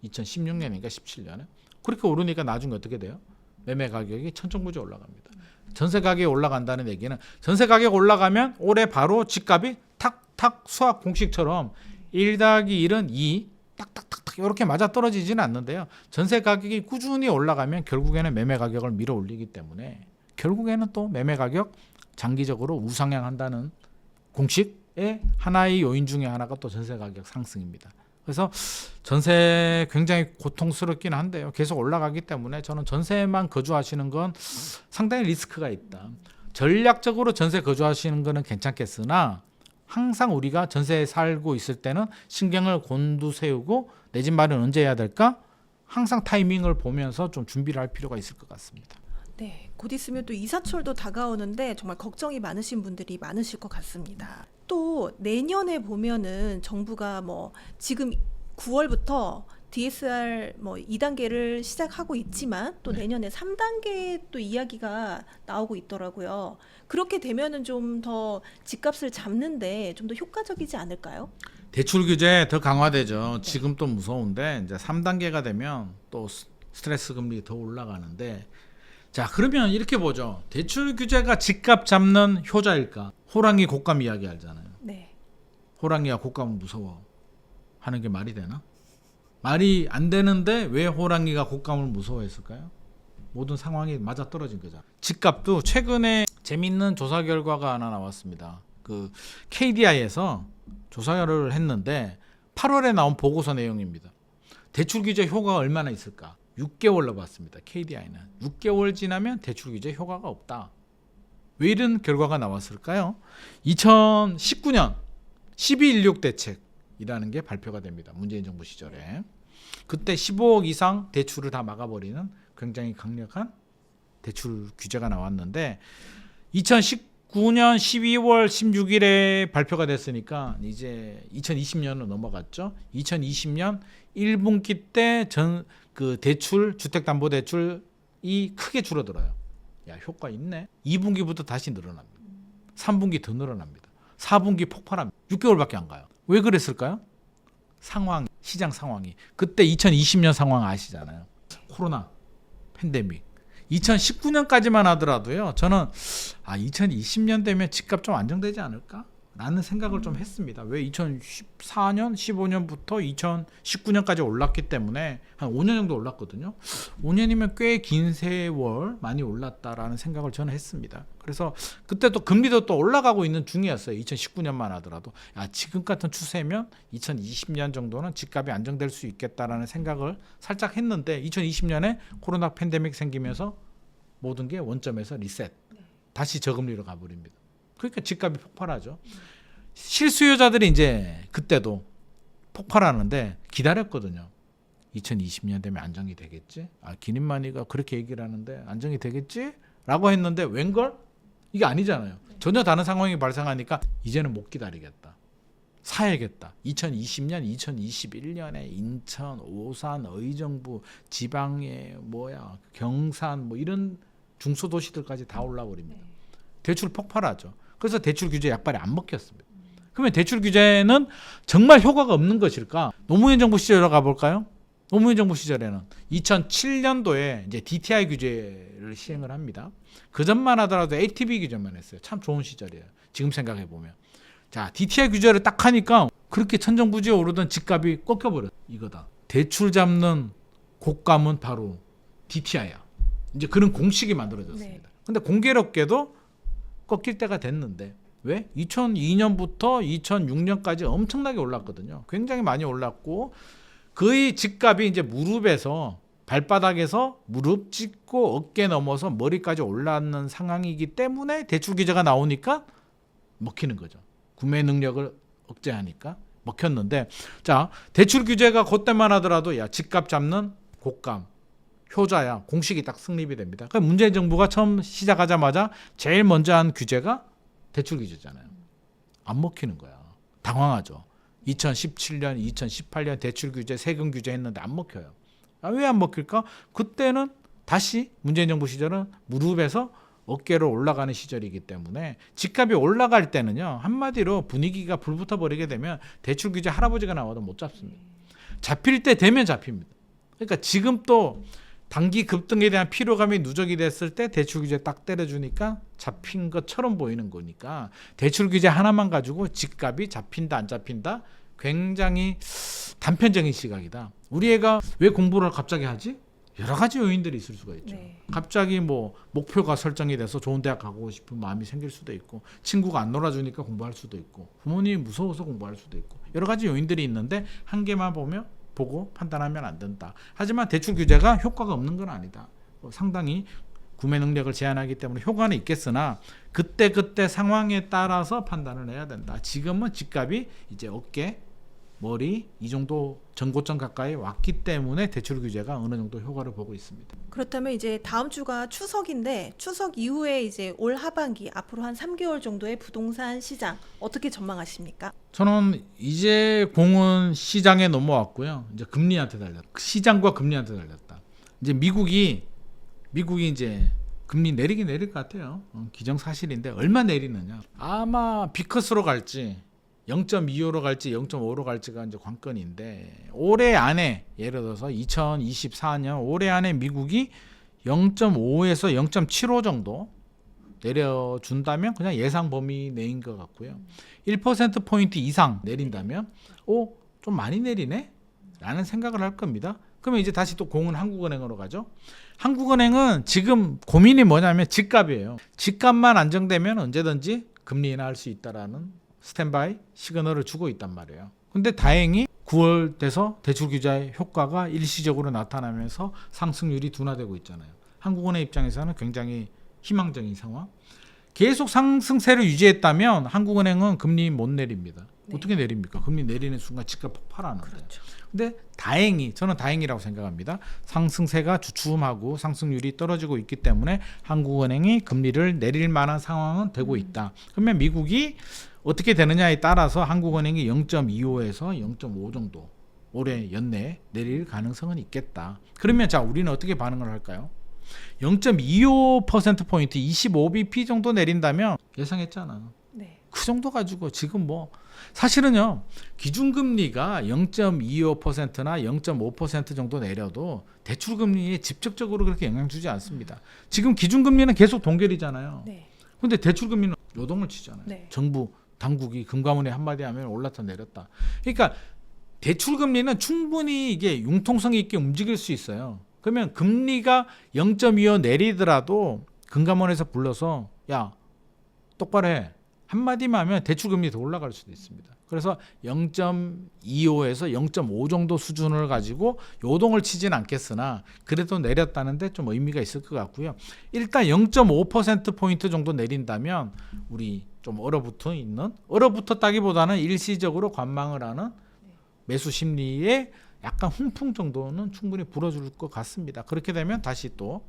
2016년인가 17년에. 그렇게 오르니까 나중에 어떻게 돼요? 매매 가격이 천정부지 올라갑니다. 전세 가격이 올라간다는 얘기는, 전세 가격 올라가면 올해 바로 집값이 탁탁 수학 공식처럼 1+1은 2 딱딱딱딱 이렇게 맞아 떨어지지는 않는데요. 전세 가격이 꾸준히 올라가면 결국에는 매매 가격을 밀어 올리기 때문에 결국에는 또 매매 가격 장기적으로 우상향한다는 공식의 하나의 요인 중에 하나가 또 전세 가격 상승입니다. 그래서 전세 굉장히 고통스럽긴 한데요. 계속 올라가기 때문에 저는 전세만 거주하시는 건 상당히 리스크가 있다. 전략적으로 전세 거주하시는 거는 괜찮겠으나 항상 우리가 전세에 살고 있을 때는 신경을 곤두세우고 내 집 마련 언제 해야 될까? 항상 타이밍을 보면서 좀 준비를 할 필요가 있을 것 같습니다. 네, 곧 있으면 또 이사철도 다가오는데 정말 걱정이 많으신 분들이 많으실 것 같습니다. 또 내년에 보면은 정부가 뭐 지금 9월부터 DSR 뭐 2단계를 시작하고 있지만 또 내년에 3단계 또 이야기가 나오고 있더라고요. 그렇게 되면은 좀 더 집값을 잡는데 좀 더 효과적이지 않을까요? 대출 규제 더 강화되죠. 지금 또 무서운데 이제 3단계가 되면 또 스트레스 금리 더 올라가는데, 자, 그러면 이렇게 보죠. 대출 규제가 집값 잡는 효자일까? 호랑이 곶감 이야기 알잖아요. 네. 호랑이와 곶감은 무서워 하는 게 말이 되나? 말이 안 되는데 왜 호랑이가 곶감을 무서워했을까요? 모든 상황이 맞아떨어진 거죠. 집값도 최근에 재밌는 조사 결과가 하나 나왔습니다. 그 KDI에서 조사를 했는데 8월에 나온 보고서 내용입니다. 대출 규제 효과가 얼마나 있을까? 6개월 넣어봤습니다. KDI는 6개월 지나면 대출 규제 효과가 없다. 왜 이런 결과가 나왔을까요? 2019년 12.16 대책이라는 게 발표가 됩니다. 문재인 정부 시절에. 그때 15억 이상 대출을 다 막아버리는 굉장히 강력한 대출 규제가 나왔는데 2019년 12월 16일에 발표가 됐으니까 이제 2020년으로 넘어갔죠. 2020년 1분기 때 그 대출 주택담보대출이 크게 줄어들어요. 야, 효과 있네. 2분기부터 다시 늘어납니다. 3분기 더 늘어납니다. 4분기 폭발합니다. 6개월밖에 안 가요. 왜 그랬을까요? 시장 상황이. 그때 2020년 상황 아시잖아요. 코로나 팬데믹. 2019년까지만 하더라도요. 저는 2020년 되면 집값 좀 안정되지 않을까? 라는 생각을 좀 했습니다. 왜 2014년, 15년부터 2019년까지 올랐기 때문에 한 5년 정도 올랐거든요. 5년이면 꽤 긴 세월 많이 올랐다라는 생각을 저는 했습니다. 그래서 그때 또 금리도 또 올라가고 있는 중이었어요. 2019년만 하더라도 지금 같은 추세면 2020년 정도는 집값이 안정될 수 있겠다라는 생각을 살짝 했는데 2020년에 코로나 팬데믹 생기면서 모든 게 원점에서 리셋, 다시 저금리로 가버립니다. 그러니까 집값이 폭발하죠. 실수요자들이 이제 그때도 폭발하는데 기다렸거든요. 2020년 되면 안정이 되겠지? 기닌만이가 그렇게 얘기를 하는데 안정이 되겠지? 라고 했는데 웬걸? 이게 아니잖아요. 전혀 다른 상황이 발생하니까 이제는 못 기다리겠다. 사야겠다. 2020년, 2021년에 인천, 오산, 의정부, 지방에 경산 이런 중소도시들까지 다 올라버립니다. 대출 폭발하죠. 그래서 대출 규제 약발이 안 먹혔습니다. 그러면 대출 규제는 정말 효과가 없는 것일까? 노무현 정부 시절로 가볼까요? 노무현 정부 시절에는 2007년도에 이제 DTI 규제를 시행을 합니다. 그 전만 하더라도 ATV 규제만 했어요. 참 좋은 시절이에요. 지금 생각해 보면. 자, DTI 규제를 딱 하니까 그렇게 천정부지에 오르던 집값이 꺾여버렸어요. 이거다. 대출 잡는 곶감은 바로 DTI야. 이제 그런 공식이 만들어졌습니다. 근데 공교롭게도 꺾일 때가 됐는데 왜? 2002년부터 2006년까지 엄청나게 올랐거든요. 굉장히 많이 올랐고 거의 집값이 이제 무릎에서 발바닥에서 무릎 찍고 어깨 넘어서 머리까지 올랐는 상황이기 때문에 대출 규제가 나오니까 먹히는 거죠. 구매 능력을 억제하니까 먹혔는데 자, 대출 규제가 그때만 하더라도 집값 잡는 곶감 효자야 공식이 딱 성립이 됩니다. 그러니까 문재인 정부가 처음 시작하자마자 제일 먼저 한 규제가 대출 규제잖아요. 안 먹히는 거야. 당황하죠. 2017년, 2018년 대출 규제, 세금 규제 했는데 안 먹혀요. 왜 안 먹힐까? 그때는 다시 문재인 정부 시절은 무릎에서 어깨로 올라가는 시절이기 때문에 집값이 올라갈 때는요. 한마디로 분위기가 불붙어 버리게 되면 대출 규제 할아버지가 나와도 못 잡습니다. 잡힐 때 되면 잡힙니다. 그러니까 지금 또 단기 급등에 대한 피로감이 누적이 됐을 때 대출 규제 딱 때려주니까 잡힌 것처럼 보이는 거니까 대출 규제 하나만 가지고 집값이 잡힌다 안 잡힌다 굉장히 단편적인 시각이다. 우리 애가 왜 공부를 갑자기 하지? 여러 가지 요인들이 있을 수가 있죠. 갑자기 목표가 설정이 돼서 좋은 대학 가고 싶은 마음이 생길 수도 있고 친구가 안 놀아주니까 공부할 수도 있고 부모님이 무서워서 공부할 수도 있고 여러 가지 요인들이 있는데 한 개만 보고 판단하면 안 된다. 하지만 대출 규제가 효과가 없는 건 아니다. 상당히 구매 능력을 제한하기 때문에 효과는 있겠으나 그때 상황에 따라서 판단을 해야 된다. 지금은 집값이 이제 어깨, 머리 이 정도 전고점 가까이 왔기 때문에 대출 규제가 어느 정도 효과를 보고 있습니다. 그렇다면 이제 다음 주가 추석인데 추석 이후에 이제 올 하반기 앞으로 한 3개월 정도의 부동산 시장 어떻게 전망하십니까? 저는 이제 공은 시장에 넘어왔고요. 이제 금리한테 달렸다. 시장과 금리한테 달렸다. 이제 미국이 이제 금리 내리긴 내릴 것 같아요. 기정사실인데 얼마 내리느냐. 아마 비컷으로 갈지 0.25로 갈지 0.5로 갈지가 이제 관건인데 올해 안에 예를 들어서 2024년 올해 안에 미국이 0.5에서 0.75 정도 내려준다면 그냥 예상 범위 내인 것 같고요. 1%포인트 이상 내린다면 좀 많이 내리네? 라는 생각을 할 겁니다. 그러면 이제 다시 또 공은 한국은행으로 가죠. 한국은행은 지금 고민이 뭐냐면 집값이에요. 집값만 안정되면 언제든지 금리 인하할 수 있다라는 스탠바이 시그널을 주고 있단 말이에요. 근데 다행히 9월 돼서 대출 규제의 효과가 일시적으로 나타나면서 상승률이 둔화되고 있잖아요. 한국은행 입장에서는 굉장히 희망적인 상황. 계속 상승세를 유지했다면 한국은행은 금리 못 내립니다. 네. 어떻게 내립니까? 금리 내리는 순간 집값 폭발하는데. 그렇죠. 근데 다행히 저는 다행이라고 생각합니다. 상승세가 주춤하고 상승률이 떨어지고 있기 때문에 한국은행이 금리를 내릴 만한 상황은 되고 있다. 그러면 미국이 어떻게 되느냐에 따라서 한국은행이 0.25에서 0.5 정도 올해 연내 내릴 가능성은 있겠다. 그러면 자 우리는 어떻게 반응을 할까요? 0.25%포인트 25bp 정도 내린다면 예상했잖아. 네. 그 정도 가지고 지금 뭐 사실은요 기준금리가 0.25%나 0.5% 정도 내려도 대출금리에 직접적으로 그렇게 영향 주지 않습니다. 지금 기준금리는 계속 동결이잖아요. 네. 근데 대출금리는 요동을 치잖아요. 네. 정부 당국이 금감원에 한마디 하면 올랐다 내렸다. 그러니까 대출금리는 충분히 이게 융통성 있게 움직일 수 있어요. 그러면 금리가 0.25 내리더라도 금감원에서 불러서 야 똑바로 해. 한마디만 하면 대출금리 더 올라갈 수도 있습니다. 그래서 0.25에서 0.5 정도 수준을 가지고 요동을 치진 않겠으나 그래도 내렸다는데 좀 의미가 있을 것 같고요. 일단 0.5%포인트 정도 내린다면 우리 좀 얼어붙었다기보다는 일시적으로 관망을 하는 매수 심리에 약간 훈풍 정도는 충분히 불어줄 것 같습니다. 그렇게 되면 다시 또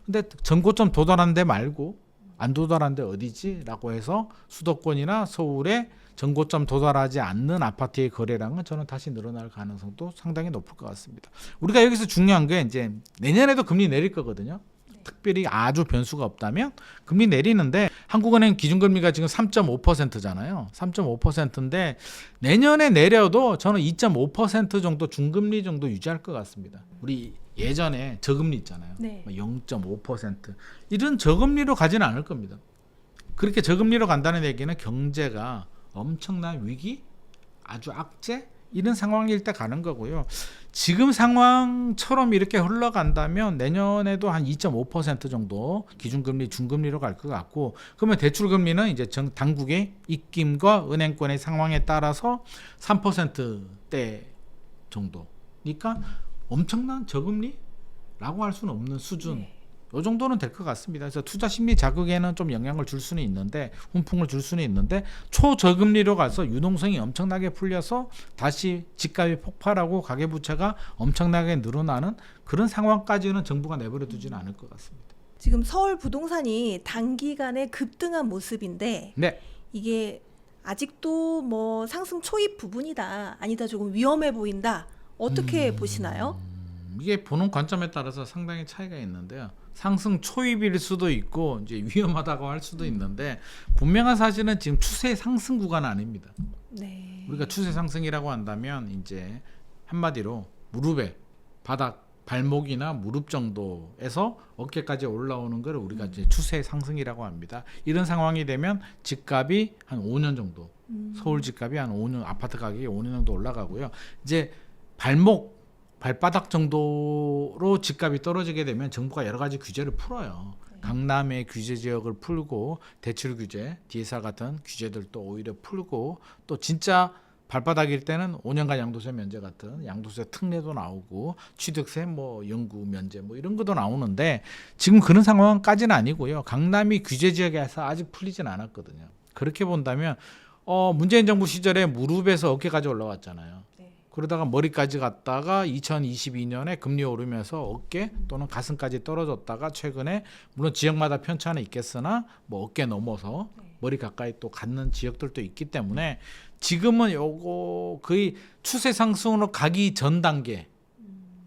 근데 전고점 도달한 데 말고 안 도달한 데 어디지? 라고 해서 수도권이나 서울에 전고점 도달하지 않는 아파트의 거래량은 저는 다시 늘어날 가능성도 상당히 높을 것 같습니다. 우리가 여기서 중요한 게 이제 내년에도 금리 내릴 거거든요. 특별히 아주 변수가 없다면 금리 내리는데 한국은행 기준금리가 지금 3.5%잖아요. 3.5%인데 내년에 내려도 저는 2.5% 정도 중금리 정도 유지할 것 같습니다. 우리 예전에 저금리 있잖아요. 네. 0.5% 이런 저금리로 가지는 않을 겁니다. 그렇게 저금리로 간다는 얘기는 경제가 엄청난 위기, 아주 악재 이런 상황일 때 가는 거고요. 지금 상황처럼 이렇게 흘러간다면 내년에도 한 2.5% 정도 기준금리, 중금리로 갈 것 같고 그러면 대출금리는 이제 당국의 입김과 은행권의 상황에 따라서 3%대 정도니까 엄청난 저금리라고 할 수는 없는 수준 네. 이 정도는 될 것 같습니다. 그래서 투자 심리 자극에는 좀 영향을 줄 수는 있는데 훈풍을 줄 수는 있는데 초저금리로 가서 유동성이 엄청나게 풀려서 다시 집값이 폭발하고 가계부채가 엄청나게 늘어나는 그런 상황까지는 정부가 내버려 두지는 않을 것 같습니다. 지금 서울 부동산이 단기간에 급등한 모습인데 네. 이게 아직도 뭐 상승 초입 부분이다. 아니다. 조금 위험해 보인다. 어떻게 보시나요? 이게 보는 관점에 따라서 상당히 차이가 있는데요. 상승 초입일 수도 있고 이제 위험하다고 할 수도 있는데 분명한 사실은 지금 추세 상승 구간 아닙니다. 네. 우리가 추세 상승이라고 한다면 이제 한마디로 무릎에 바닥 발목이나 무릎 정도에서 어깨까지 올라오는 걸 우리가 이제 추세 상승이라고 합니다. 이런 상황이 되면 집값이 한 5년 정도 서울 집값이 한 5년 아파트 가격이 5년 정도 올라가고요. 이제 발바닥 정도로 집값이 떨어지게 되면 정부가 여러 가지 규제를 풀어요. 강남의 규제 지역을 풀고 대출 규제, DSR 같은 규제들도 오히려 풀고 또 진짜 발바닥일 때는 5년간 양도세 면제 같은 양도세 특례도 나오고 취득세 뭐 연구 면제 뭐 이런 것도 나오는데 지금 그런 상황까지는 아니고요. 강남이 규제 지역에서 아직 풀리진 않았거든요. 그렇게 본다면 문재인 정부 시절에 무릎에서 어깨까지 올라왔잖아요. 그러다가 머리까지 갔다가 2022년에 금리 오르면서 어깨 또는 가슴까지 떨어졌다가 최근에 물론 지역마다 편차는 있겠으나 뭐 어깨 넘어서 머리 가까이 또 갖는 지역들도 있기 때문에 지금은 요거 거의 추세 상승으로 가기 전 단계.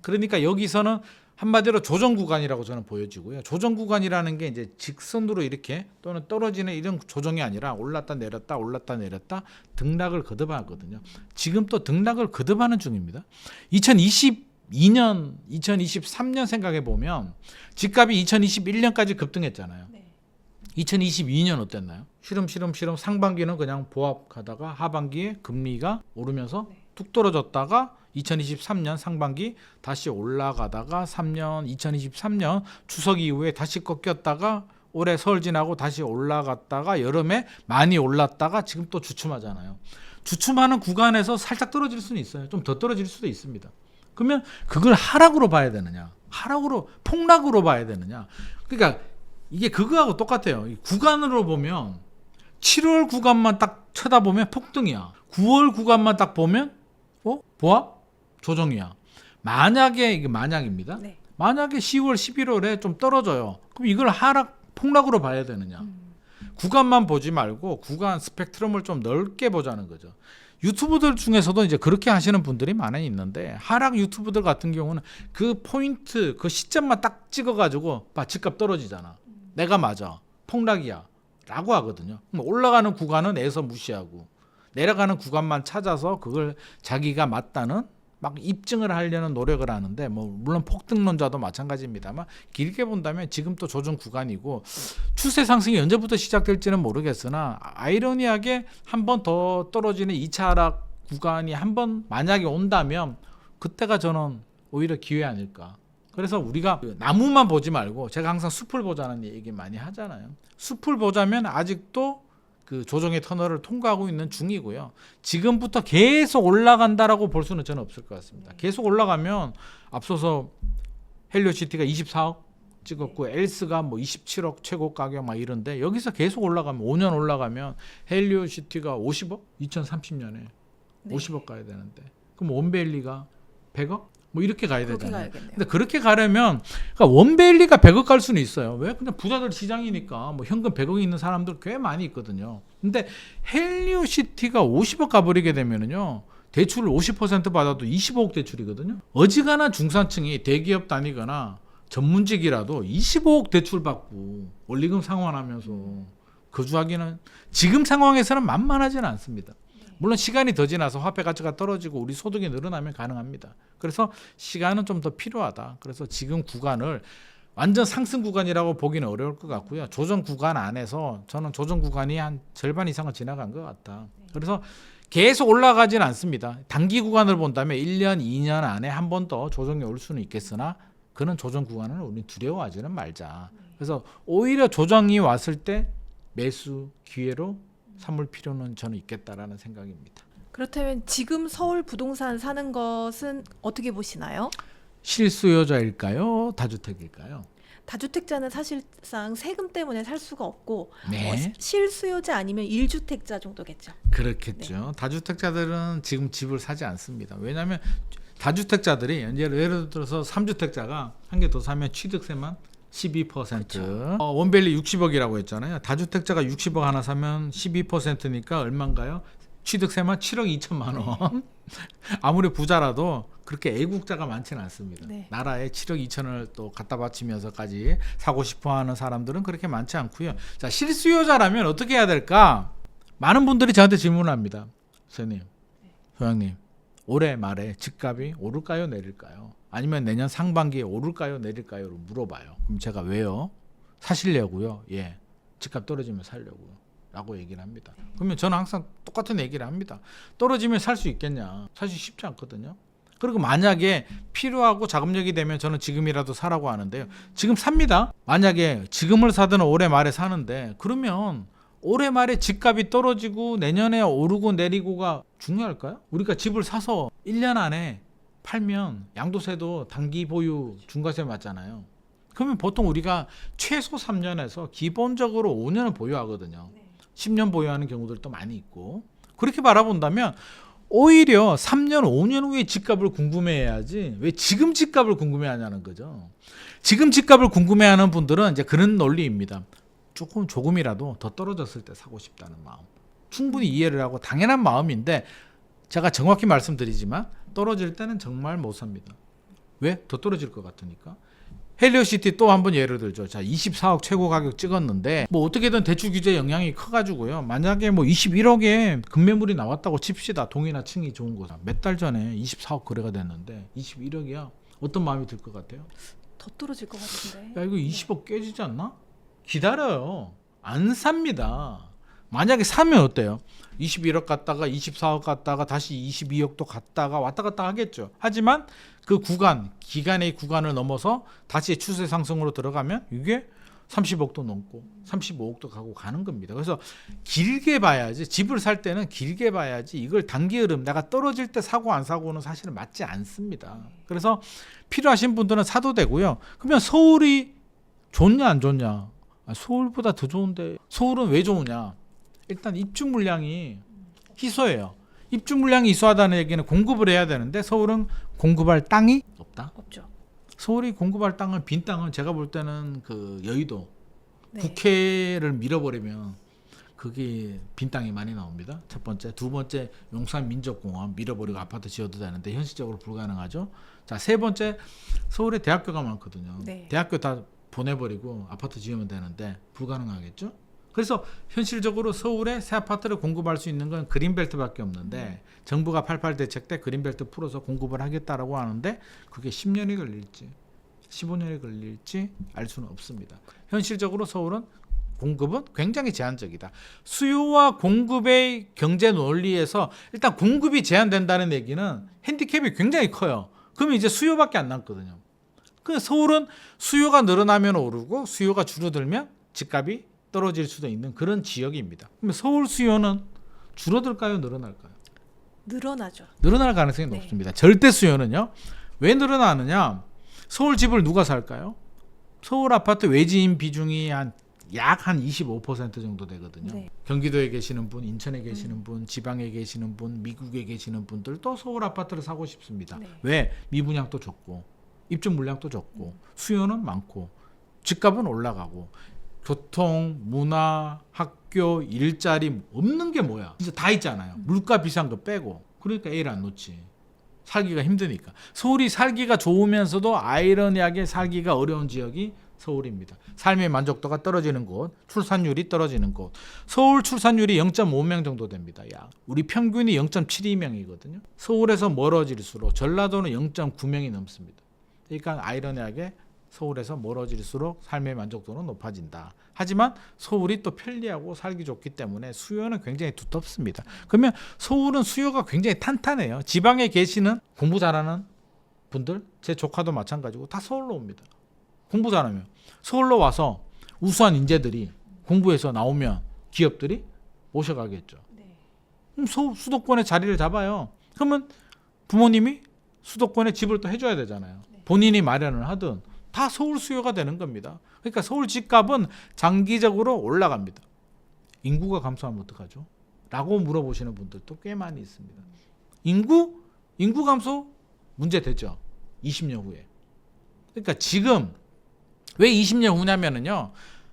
그러니까 여기서는 한마디로 조정 구간이라고 저는 보여지고요. 조정 구간이라는 게 이제 직선으로 이렇게 또는 떨어지는 이런 조정이 아니라 올랐다 내렸다 올랐다 내렸다 등락을 거듭하거든요. 지금 또 등락을 거듭하는 중입니다. 2022년, 2023년 생각해 보면 집값이 2021년까지 급등했잖아요. 2022년 어땠나요? 시름시름 상반기는 그냥 보합 가다가 하반기에 금리가 오르면서 뚝 떨어졌다가 2023년 상반기 다시 올라가다가 2023년 추석 이후에 다시 꺾였다가 올해 설 지나고 다시 올라갔다가 여름에 많이 올랐다가 지금 또 주춤하잖아요. 주춤하는 구간에서 살짝 떨어질 수는 있어요. 좀 더 떨어질 수도 있습니다. 그러면 그걸 하락으로 봐야 되느냐, 하락으로 폭락으로 봐야 되느냐. 그러니까 이게 그거하고 똑같아요. 이 구간으로 보면 7월 구간만 딱 쳐다보면 폭등이야. 9월 구간만 딱 보면 보합 조정이야. 만약에 이게 만약입니다. 네. 만약에 10월, 11월에 좀 떨어져요. 그럼 이걸 하락 폭락으로 봐야 되느냐. 구간만 보지 말고 구간 스펙트럼을 좀 넓게 보자는 거죠. 유튜브들 중에서도 이제 그렇게 하시는 분들이 많이 있는데 하락 유튜브들 같은 경우는 그 포인트, 그 시점만 딱 찍어가지고 봐, 집값 떨어지잖아. 내가 맞아. 폭락이야. 라고 하거든요. 그럼 올라가는 구간은 애서 무시하고 내려가는 구간만 찾아서 그걸 자기가 맞다는 막 입증을 하려는 노력을 하는데 뭐 물론 폭등론자도 마찬가지입니다만 길게 본다면 지금 또 조정 구간이고 추세 상승이 언제부터 시작될지는 모르겠으나 아이러니하게 한 번 더 떨어지는 2차 하락 구간이 한 번 만약에 온다면 그때가 저는 오히려 기회 아닐까. 그래서 우리가 나무만 보지 말고 제가 항상 숲을 보자는 얘기 많이 하잖아요. 숲을 보자면 아직도 그 조정의 터널을 통과하고 있는 중이고요. 지금부터 계속 올라간다라고 볼 수는 저는 없을 것 같습니다. 계속 올라가면 앞서서 헬리오시티가 24억 찍었고 엘스가 뭐 27억 최고 가격 막 이런데 여기서 계속 올라가면 5년 올라가면 헬리오시티가 50억? 2030년에 네. 50억 가야 되는데 그럼 원베일리가 100억? 뭐 이렇게 가야 그렇게 되잖아요. 가야겠네요. 근데 그렇게 가려면 그러니까 원베일리가 100억 갈 수는 있어요. 왜? 그냥 부자들 시장이니까 뭐 현금 100억이 있는 사람들 꽤 많이 있거든요. 근데 헬리오시티가 50억 가버리게 되면은요. 대출을 50% 받아도 25억 대출이거든요. 어지간한 중산층이 대기업 다니거나 전문직이라도 25억 대출 받고 원리금 상환하면서 거주하기는 지금 상황에서는 만만하지는 않습니다. 물론 시간이 더 지나서 화폐 가치가 떨어지고 우리 소득이 늘어나면 가능합니다. 그래서 시간은 좀 더 필요하다. 그래서 지금 구간을 완전 상승 구간이라고 보기는 어려울 것 같고요. 조정 구간 안에서 저는 조정 구간이 한 절반 이상은 지나간 것 같다. 그래서 계속 올라가진 않습니다. 단기 구간을 본다면 1년, 2년 안에 한 번 더 조정이 올 수는 있겠으나 그런 조정 구간을 우리 두려워하지는 말자. 그래서 오히려 조정이 왔을 때 매수 기회로 삼을 필요는 저는 있겠다라는 생각입니다. 그렇다면 지금 서울 부동산 사는 것은 어떻게 보시나요? 실수요자일까요? 다주택일까요? 다주택자는 사실상 세금 때문에 살 수가 없고 네. 실수요자 아니면 1주택자 정도겠죠. 그렇겠죠. 다주택자들은 지금 집을 사지 않습니다. 왜냐하면 다주택자들이 예를 들어서 3주택자가 한 개 더 사면 취득세만 12%. 원밸리 60억이라고 했잖아요. 다주택자가 60억 하나 사면 12%니까 얼마인가요? 취득세만 7억 2천만 원. 아무리 부자라도 그렇게 애국자가 많지는 않습니다. 네. 나라에 7억 2천을 또 갖다 바치면서까지 사고 싶어하는 사람들은 그렇게 많지 않고요. 자, 실수요자라면 어떻게 해야 될까? 많은 분들이 저한테 질문합니다. 선생님, 소장님, 올해 말에 집값이 오를까요, 내릴까요? 아니면 내년 상반기에 오를까요, 내릴까요?를 물어봐요. 그럼 제가 왜요? 사시려고요. 예, 집값 떨어지면 살려고요. 라고 얘기를 합니다. 그러면 저는 항상 똑같은 얘기를 합니다. 떨어지면 살 수 있겠냐? 사실 쉽지 않거든요. 그리고 만약에 필요하고 자금력이 되면 저는 지금이라도 사라고 하는데요. 지금 삽니다. 만약에 지금을 사든 올해 말에 사는데 그러면 올해 말에 집값이 떨어지고 내년에 오르고 내리고가 중요할까요? 우리가 집을 사서 1년 안에 팔면 양도세도 단기 보유 중과세 맞잖아요. 그러면 보통 우리가 최소 3년에서 기본적으로 5년을 보유하거든요. 10년 보유하는 경우들도 많이 있고 그렇게 바라본다면 오히려 3년, 5년 후에 집값을 궁금해해야지 왜 지금 집값을 궁금해하냐는 거죠. 지금 집값을 궁금해하는 분들은 이제 그런 논리입니다. 조금이라도 더 떨어졌을 때 사고 싶다는 마음. 충분히 이해를 하고 당연한 마음인데 제가 정확히 말씀드리지만 떨어질 때는 정말 못 삽니다. 왜? 더 떨어질 것 같으니까. 헬리오시티 또 한번 예를 들죠. 자, 24억 최고 가격 찍었는데 뭐 어떻게든 대출 규제 영향이 커가지고요. 만약에 뭐 21억에 급매물이 나왔다고 칩시다. 동이나 층이 좋은 거. 몇 달 전에 24억 거래가 됐는데 21억이야. 어떤 마음이 들 것 같아요? 더 떨어질 것 같은데. 야, 이거 20억 깨지지 않나? 기다려요. 안 삽니다. 만약에 사면 어때요? 21억 갔다가 24억 갔다가 다시 22억도 갔다가 왔다 갔다 하겠죠. 하지만 그 기간의 구간을 넘어서 다시 추세 상승으로 들어가면 이게 30억도 넘고 35억도 가는 겁니다. 그래서 길게 봐야지, 집을 살 때는 길게 봐야지, 이걸 단기 흐름 내가 떨어질 때 사고 안 사고는 사실은 맞지 않습니다. 그래서 필요하신 분들은 사도 되고요. 그러면 서울이 좋냐 안 좋냐? 서울보다 더 좋은데. 서울은 왜 좋으냐? 일단 입주 물량이 희소해요. 입주 물량이 희소하다는 얘기는 공급을 해야 되는데 서울은 공급할 땅이 없다. 없죠. 서울이 공급할 땅은, 빈 땅은 제가 볼 때는 그 여의도, 네. 국회를 밀어버리면 그게 빈 땅이 많이 나옵니다. 첫 번째. 두 번째, 용산 민족공원 밀어버리고 아파트 지어도 되는데 현실적으로 불가능하죠. 자, 세 번째, 서울에 대학교가 많거든요. 네. 대학교 다 보내버리고 아파트 지으면 되는데 불가능하겠죠. 그래서 현실적으로 서울에 새 아파트를 공급할 수 있는 건 그린벨트밖에 없는데 정부가 88 대책 때 그린벨트 풀어서 공급을 하겠다라고 하는데 그게 10년이 걸릴지 15년이 걸릴지 알 수는 없습니다. 현실적으로 서울은 공급은 굉장히 제한적이다. 수요와 공급의 경제 논리에서 일단 공급이 제한된다는 얘기는 핸디캡이 굉장히 커요. 그러면 이제 수요밖에 안 남거든요. 그 서울은 수요가 늘어나면 오르고 수요가 줄어들면 집값이 떨어질 수도 있는 그런 지역입니다. 그러면 서울 수요는 줄어들까요? 늘어날까요? 늘어나죠. 늘어날 가능성이 네. 높습니다. 절대 수요는요. 왜 늘어나느냐? 서울 집을 누가 살까요? 서울 아파트 외지인 비중이 약 한 25% 정도 되거든요. 네. 경기도에 계시는 분, 인천에 계시는 분, 지방에 계시는 분, 미국에 계시는 분들도 서울 아파트를 사고 싶습니다. 네. 왜? 미분양도 적고 입주 물량도 적고 수요는 많고 집값은 올라가고 교통, 문화, 학교, 일자리 없는 게 뭐야? 진짜 다 있잖아요. 물가 비싼 거 빼고. 그러니까 A를 안 놓지. 살기가 힘드니까. 서울이 살기가 좋으면서도 아이러니하게 살기가 어려운 지역이 서울입니다. 삶의 만족도가 떨어지는 곳, 출산율이 떨어지는 곳. 서울 출산율이 0.5명 정도 됩니다. 우리 평균이 0.72명이거든요. 서울에서 멀어질수록 전라도는 0.9명이 넘습니다. 그러니까 아이러니하게 서울에서 멀어질수록 삶의 만족도는 높아진다. 하지만 서울이 또 편리하고 살기 좋기 때문에 수요는 굉장히 두텁습니다. 그러면 서울은 수요가 굉장히 탄탄해요. 지방에 계시는 공부 잘하는 분들, 제 조카도 마찬가지고 다 서울로 옵니다. 공부 잘하면 서울로 와서 우수한 인재들이 공부해서 나오면 기업들이 모셔가겠죠. 네. 그럼 수도권에 자리를 잡아요. 그러면 부모님이 수도권에 집을 또 해줘야 되잖아요. 본인이 마련을 하든 다 서울 수요가 되는 겁니다. 그러니까 서울 집값은 장기적으로 올라갑니다. 인구가 감소하면 어떡하죠? 라고 물어보시는 분들도 꽤 많이 있습니다. 인구 감소 문제되죠. 20년 후에. 그러니까 지금 왜 20년 후냐면은요.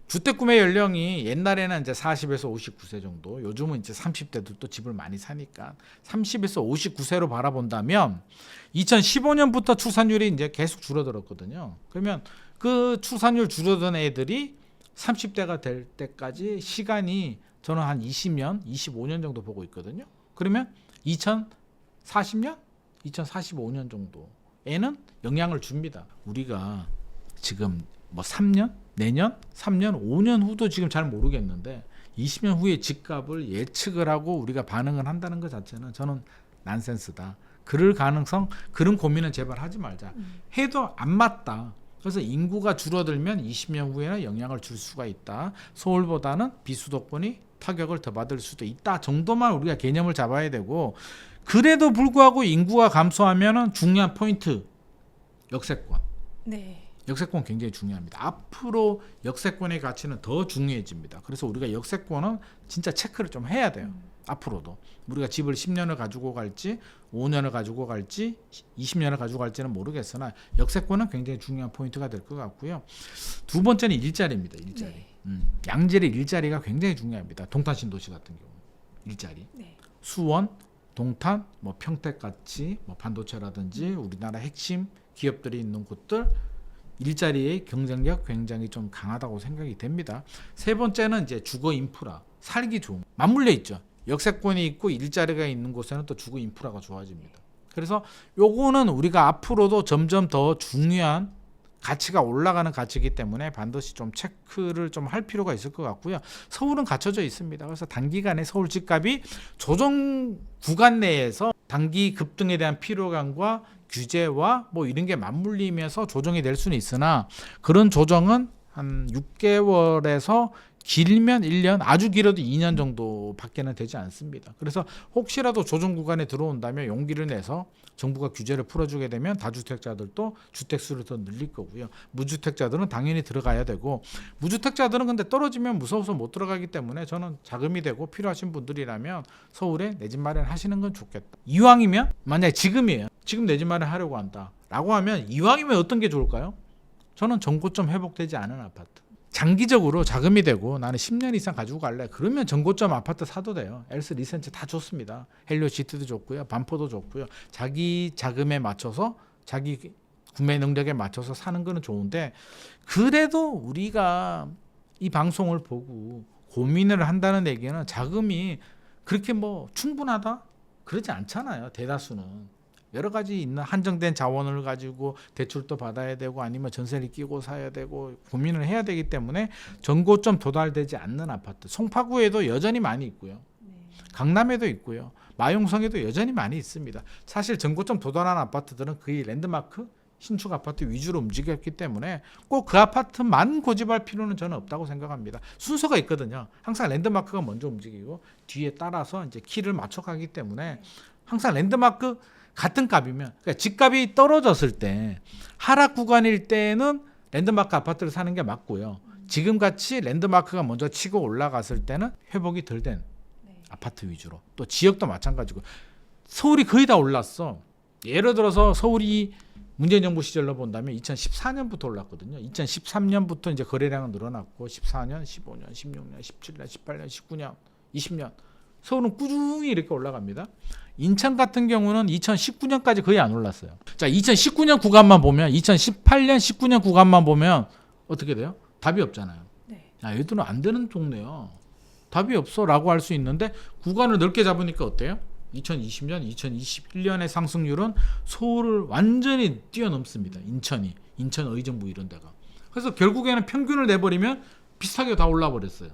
주택 구매 연령이 옛날에는 이제 40에서 59세 정도, 요즘은 이제 30대도 집을 많이 사니까 30에서 59세로 바라본다면 2015년부터 출산율이 이제 계속 줄어들었거든요. 그러면 그 출산율 줄어든 애들이 30대가 될 때까지 시간이 저는 한 20년, 25년 정도 보고 있거든요. 그러면 2040년, 2045년 정도에는 영향을 줍니다. 우리가 지금 뭐 3년, 내년, 3년, 5년 후도 지금 잘 모르겠는데 20년 후에 집값을 예측을 하고 우리가 반응을 한다는 것 자체는 저는 난센스다. 그럴 가능성, 그런 고민은 제발 하지 말자. 해도 안 맞다. 그래서 인구가 줄어들면 20년 후에는 영향을 줄 수가 있다. 서울보다는 비수도권이 타격을 더 받을 수도 있다 정도만 우리가 개념을 잡아야 되고, 그래도 불구하고 인구가 감소하면 중요한 포인트, 역세권. 네. 역세권 굉장히 중요합니다. 앞으로 역세권의 가치는 더 중요해집니다. 그래서 우리가 역세권은 진짜 체크를 좀 해야 돼요. 앞으로도 우리가 집을 10년을 가지고 갈지 5년을 가지고 갈지 20년을 가지고 갈지는 모르겠으나 역세권은 굉장히 중요한 포인트가 될 것 같고요. 두 번째는 일자리입니다. 일자리. 네. 양질의 일자리가 굉장히 중요합니다. 동탄 신도시 같은 경우 일자리. 네. 수원, 동탄, 뭐 평택같이 뭐 반도체라든지 우리나라 핵심 기업들이 있는 곳들 일자리의 경쟁력 굉장히 좀 강하다고 생각이 됩니다. 세 번째는 이제 주거 인프라, 살기 좋은, 맞물려 있죠. 역세권이 있고 일자리가 있는 곳에는 또 주거 인프라가 좋아집니다. 그래서 요거는 우리가 앞으로도 점점 더 중요한 가치가 올라가는 가치이기 때문에 반드시 좀 체크를 좀 할 필요가 있을 것 같고요. 서울은 갖춰져 있습니다. 그래서 단기간에 서울 집값이 조정 구간 내에서 단기 급등에 대한 피로감과 규제와 뭐 이런 게 맞물리면서 조정이 될 수는 있으나 그런 조정은 한 6개월에서 길면 1년, 아주 길어도 2년 정도밖에는 되지 않습니다. 그래서 혹시라도 조정 구간에 들어온다면 용기를 내서 정부가 규제를 풀어주게 되면 다주택자들도 주택수를 더 늘릴 거고요. 무주택자들은 당연히 들어가야 되고, 무주택자들은 근데 떨어지면 무서워서 못 들어가기 때문에 저는 자금이 되고 필요하신 분들이라면 서울에 내 집 마련하시는 건 좋겠다. 이왕이면 만약에 지금이에요. 지금 내 집 마련하려고 한다 라고 하면 이왕이면 어떤 게 좋을까요? 저는 정고점 회복되지 않은 아파트, 장기적으로 자금이 되고 나는 10년 이상 가지고 갈래, 그러면 정고점 아파트 사도 돼요. 엘스 리센트 다 좋습니다. 헬리오시티도 좋고요, 반포도 좋고요. 자기 자금에 맞춰서 자기 구매 능력에 맞춰서 사는 거는 좋은데, 그래도 우리가 이 방송을 보고 고민을 한다는 얘기는 자금이 그렇게 뭐 충분하다? 그러지 않잖아요. 대다수는 여러 가지 있는 한정된 자원을 가지고 대출도 받아야 되고 아니면 전세를 끼고 사야 되고 고민을 해야 되기 때문에 정고점 도달되지 않는 아파트, 송파구에도 여전히 많이 있고요. 강남에도 있고요. 마용성에도 여전히 많이 있습니다. 사실 정고점 도달한 아파트들은 거의 랜드마크, 신축 아파트 위주로 움직였기 때문에 꼭 그 아파트만 고집할 필요는 저는 없다고 생각합니다. 순서가 있거든요. 항상 랜드마크가 먼저 움직이고 뒤에 따라서 이제 키를 맞춰가기 때문에 항상 랜드마크 같은 값이면, 그러니까 집값이 떨어졌을 때 하락 구간일 때는 랜드마크 아파트를 사는 게 맞고요. 지금 같이 랜드마크가 먼저 치고 올라갔을 때는 회복이 덜 된 아파트 위주로, 또 지역도 마찬가지고. 서울이 거의 다 올랐어. 예를 들어서 서울이 문재인 정부 시절로 본다면 2014년부터 올랐거든요. 2013년부터 이제 거래량은 늘어났고 14년, 15년, 16년, 17년, 18년, 19년, 20년 서울은 꾸준히 이렇게 올라갑니다. 인천 같은 경우는 2019년까지 거의 안 올랐어요. 자, 2019년 구간만 보면, 2018년, 19년 구간만 보면 어떻게 돼요? 답이 없잖아요. 네. 야, 얘들은 안 되는 동네야. 답이 없어라고 할 수 있는데 구간을 넓게 잡으니까 어때요? 2020년, 2021년의 상승률은 서울을 완전히 뛰어넘습니다. 인천 의정부 이런 데가. 그래서 결국에는 평균을 내버리면 비슷하게 다 올라 버렸어요.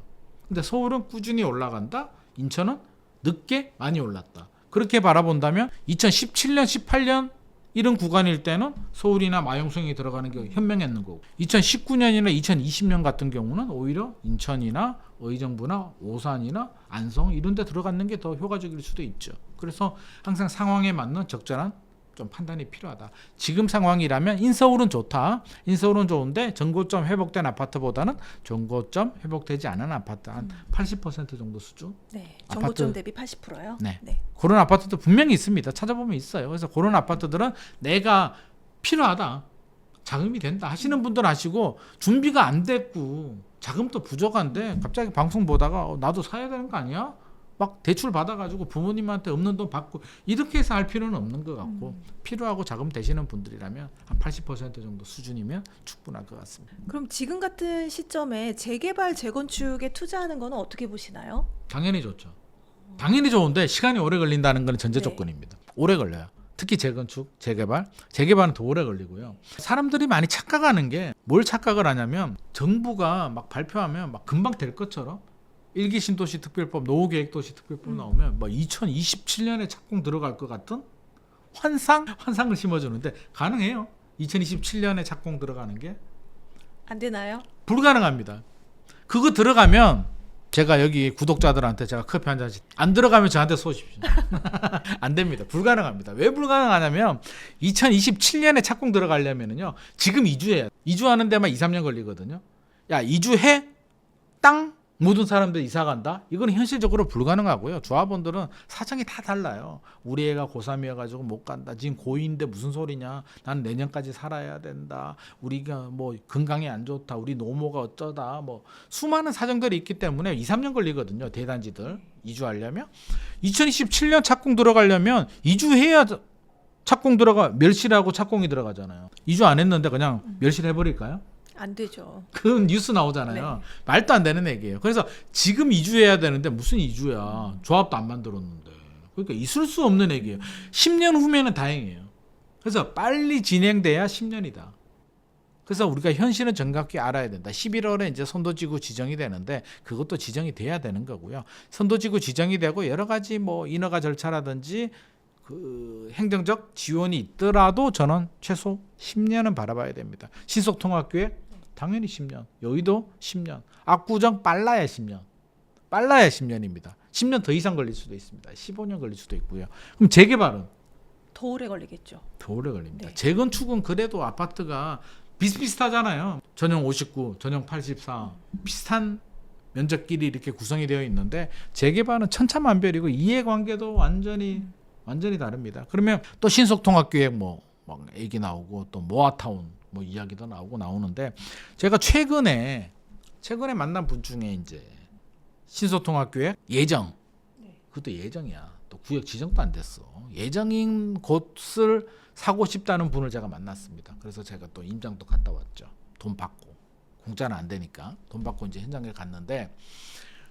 근데 서울은 꾸준히 올라간다. 인천은 늦게 많이 올랐다. 그렇게 바라본다면 2017년, 18년 이런 구간일 때는 서울이나 마용성이 들어가는 게 현명했는 거고, 2019년이나 2020년 같은 경우는 오히려 인천이나 의정부나 오산이나 안성 이런 데 들어가는 게 더 효과적일 수도 있죠. 그래서 항상 상황에 맞는 적절한 좀 판단이 필요하다. 지금 상황이라면 인서울은 좋다. 인서울은 좋은데 정고점 회복된 아파트보다는 정고점 회복되지 않은 아파트 한 80% 정도 수준. 네, 정고점 아파트, 대비 80%요? 네. 네. 그런 아파트도 분명히 있습니다. 찾아보면 있어요. 그래서 그런 아파트들은 내가 필요하다, 자금이 된다 하시는 분들 하시고, 준비가 안 됐고 자금도 부족한데 갑자기 방송 보다가 나도 사야 되는 거 아니야? 막 대출 받아가지고 부모님한테 없는 돈 받고 이렇게 해서 할 필요는 없는 것 같고, 필요하고 자금 되시는 분들이라면 한 80% 정도 수준이면 충분할 것 같습니다. 그럼 지금 같은 시점에 재개발, 재건축에 투자하는 거는 어떻게 보시나요? 당연히 좋죠. 당연히 좋은데 시간이 오래 걸린다는 건 전제 네. 조건입니다. 오래 걸려요. 특히 재건축, 재개발은 더 오래 걸리고요. 사람들이 많이 착각하는 게, 뭘 착각을 하냐면 정부가 막 발표하면 막 금방 될 것처럼, 1기 신도시 특별법, 노후계획도시 특별법 나오면 뭐 2027년에 착공 들어갈 것 같은 환상을 심어주는데 가능해요? 2027년에 착공 들어가는 게 안 되나요? 불가능합니다. 그거 들어가면 제가 여기 구독자들한테 제가 커피 한 잔씩, 안 들어가면 저한테 쏘십시오. 안 됩니다. 불가능합니다. 왜 불가능하냐면 2027년에 착공 들어가려면요, 지금 이주해야, 이주하는 데만 2, 3년 걸리거든요. 야, 이주해? 땅? 모든 사람들 이사 간다? 이건 현실적으로 불가능하고요. 조합원들은 사정이 다 달라요. 우리 애가 고3이어가지고 못 간다. 지금 고2인데 무슨 소리냐. 난 내년까지 살아야 된다. 우리가 뭐 건강이 안 좋다. 우리 노모가 어쩌다. 뭐 수많은 사정들이 있기 때문에 2, 3년 걸리거든요. 대단지들 이주하려면. 2027년 착공 들어가려면 이주해야 착공 들어가, 멸실하고 착공이 들어가잖아요. 이주 안 했는데 그냥 멸실해버릴까요? 안 되죠. 그건 뉴스 나오잖아요. 네. 말도 안 되는 얘기예요. 그래서 지금 이주해야 되는데 무슨 이주야. 조합도 안 만들었는데. 그러니까 있을 수 없는 얘기예요. 10년 후면은 다행이에요. 그래서 빨리 진행돼야 10년이다. 그래서 우리가 현실은 정확히 알아야 된다. 11월에 이제 선도지구 지정이 되는데 그것도 지정이 돼야 되는 거고요. 선도지구 지정이 되고 여러 가지 뭐 인허가 절차라든지 그 행정적 지원이 있더라도 저는 최소 10년은 바라봐야 됩니다. 신속통합계획 당연히 10년, 여의도 10년, 압구정 빨라야 10년, 빨라야 10년입니다. 10년 더 이상 걸릴 수도 있습니다. 15년 걸릴 수도 있고요. 그럼 재개발은 더 오래 걸리겠죠. 더 오래 걸립니다. 네. 재건축은 그래도 아파트가 비슷비슷하잖아요. 전용 59, 전용 84 비슷한 면적끼리 이렇게 구성이 되어 있는데 재개발은 천차만별이고 이해관계도 완전히 다릅니다. 그러면 또 신속통합계획 뭐 막 얘기 나오고 또 모아타운 뭐 이야기도 나오는데 제가 최근에 만난 분 중에 이제 신속통합계획 예정 그것도 예정이야. 또 구역 지정도 안 됐어. 예정인 곳을 사고 싶다는 분을 제가 만났습니다. 그래서 제가 또 임장도 갔다 왔죠. 돈 받고 공짜는 안 되니까 돈 받고 이제 현장에 갔는데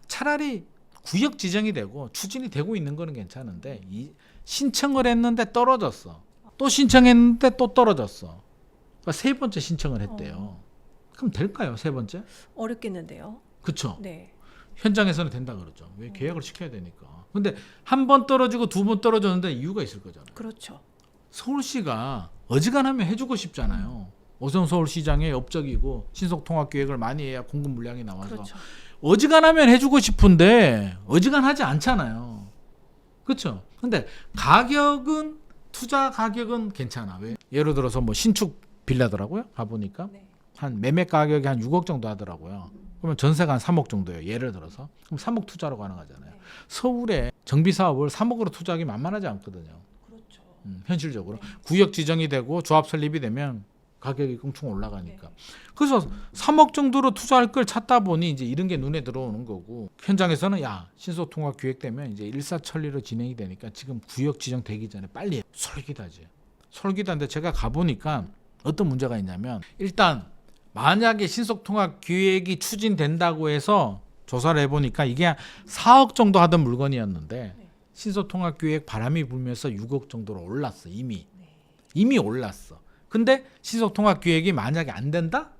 차라리 구역 지정이 되고 추진이 되고 있는 거는 괜찮은데 이 신청을 했는데 떨어졌어. 또 신청했는데 또 떨어졌어. 그러니까 세 번째 신청을 했대요. 그럼 될까요? 세 번째? 어렵겠는데요. 그렇죠. 네. 현장에서는 된다 그러죠. 왜 계약을 시켜야 되니까. 근데 한 번 떨어지고 두 번 떨어졌는데 이유가 있을 거잖아요. 그렇죠. 서울시가 어지간하면 해주고 싶잖아요. 오세훈 서울시장의 업적이고 신속통합계획을 많이 해야 공급 물량이 나와서 그렇죠. 어지간하면 해주고 싶은데 어지간하지 않잖아요. 그렇죠. 근데 가격은 투자 가격은 괜찮아. 왜? 예를 들어서 뭐 신축 빌라더라고요. 가보니까 네. 한 매매 가격이 한 6억 정도 하더라고요. 그러면 전세가 한 3억 정도예요. 예를 들어서. 그럼 3억 투자로 가능하잖아요. 네. 서울에 정비 사업을 3억으로 투자하기 만만하지 않거든요. 그렇죠. 현실적으로. 네. 구역 지정이 되고 조합 설립이 되면 가격이 껑충 올라가니까. 네. 그래서 3억 정도로 투자할 걸 찾다 보니 이제 이런 게 눈에 들어오는 거고 현장에서는 야 신속통합 기획되면 이제 일사천리로 진행이 되니까 지금 구역 지정되기 전에 빨리 솔깃하지. 솔깃한데 제가 가보니까 어떤 문제가 있냐면 일단 만약에 신속통합 기획이 추진된다고 해서 조사를 해보니까 이게 한 4억 정도 하던 물건이었는데 네. 신속통합 기획 바람이 불면서 6억 정도로 올랐어. 네. 이미 올랐어. 근데 신속통합 기획이 만약에 안 된다?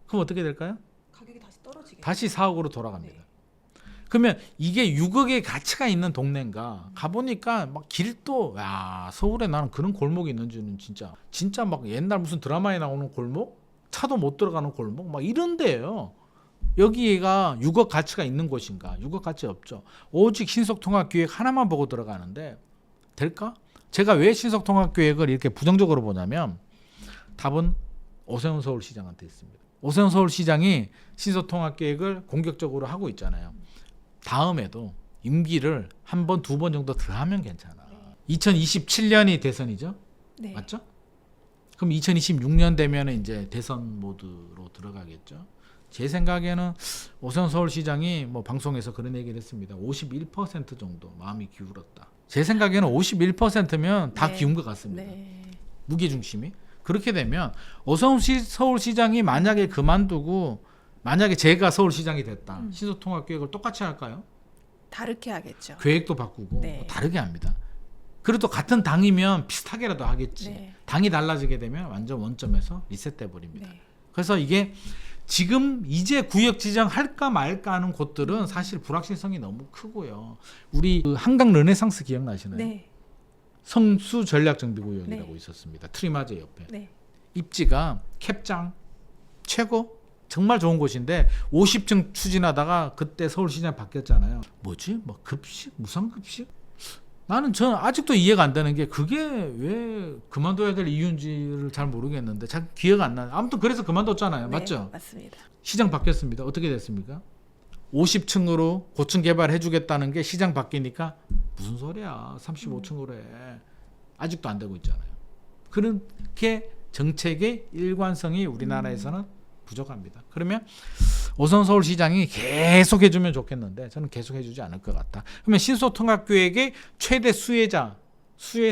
그럼 어떻게 될까요? 가격이 다시 떨어지겠죠. 다시 4억으로 돌아갑니다. 네. 그러면 이게 6억의 가치가 있는 동네인가? 가보니까 막 길도 야 서울에 나는 그런 골목이 있는지는 진짜 막 옛날 무슨 드라마에 나오는 골목? 차도 못 들어가는 골목? 막 이런 데예요. 여기가 6억 가치가 있는 곳인가? 6억 가치 없죠. 오직 신속통합기획 하나만 보고 들어가는데 될까? 제가 왜 신속통합기획을 이렇게 부정적으로 보냐면 답은 오세훈 서울시장한테 있습니다. 오세훈 서울시장이 신속통합계획을 공격적으로 하고 있잖아요. 다음에도 임기를 한 번, 두 번 정도 더 하면 괜찮아. 2027년이 대선이죠? 네. 맞죠? 그럼 2026년 되면 이제 대선 모드로 들어가겠죠? 제 생각에는 오세훈 서울시장이 뭐 방송에서 그런 얘기를 했습니다. 51% 정도 마음이 기울었다. 제 생각에는 51%면 다 네. 기운 것 같습니다. 네. 무게중심이. 그렇게 되면 오세훈 서울시장이 만약에 그만두고 만약에 제가 서울시장이 됐다. 신속통합계획을 똑같이 할까요? 다르게 하겠죠. 계획도 바꾸고 네. 뭐 다르게 합니다. 그래도 같은 당이면 비슷하게라도 하겠지. 네. 당이 달라지게 되면 완전 원점에서 리셋돼 버립니다. 네. 그래서 이게 지금 이제 구역 지정할까 말까 하는 곳들은 사실 불확실성이 너무 크고요. 우리 그 한강 르네상스 기억나시나요? 네. 성수 전략정비구역이라고 네. 있었습니다. 트리마제 옆에. 네. 입지가 캡장 최고 정말 좋은 곳인데 50층 추진하다가 그때 서울시장 바뀌었잖아요. 뭐지? 뭐 급식? 무상급식? 저는 아직도 이해가 안 되는 게 그게 왜 그만둬야 될 이유인지를 잘 모르겠는데 잘 기회가 안 나요. 아무튼 그래서 그만뒀잖아요. 네. 맞죠? 맞습니다. 시장 바뀌었습니다. 어떻게 됐습니까? 50층으로 고층 개발해 주겠다는 게 시장 바뀌니까 무슨 소리야. 35층으로 해. 아직도 안 되고 있잖아요. 그렇게 정책의 일관성이 우리나라에서는 부족합니다. 그러면 오세훈 서울시장이 계속 해주면 좋겠는데 저는 계속 해주지 않을 것 같다. 그러면 신속통합계획의 최대 수혜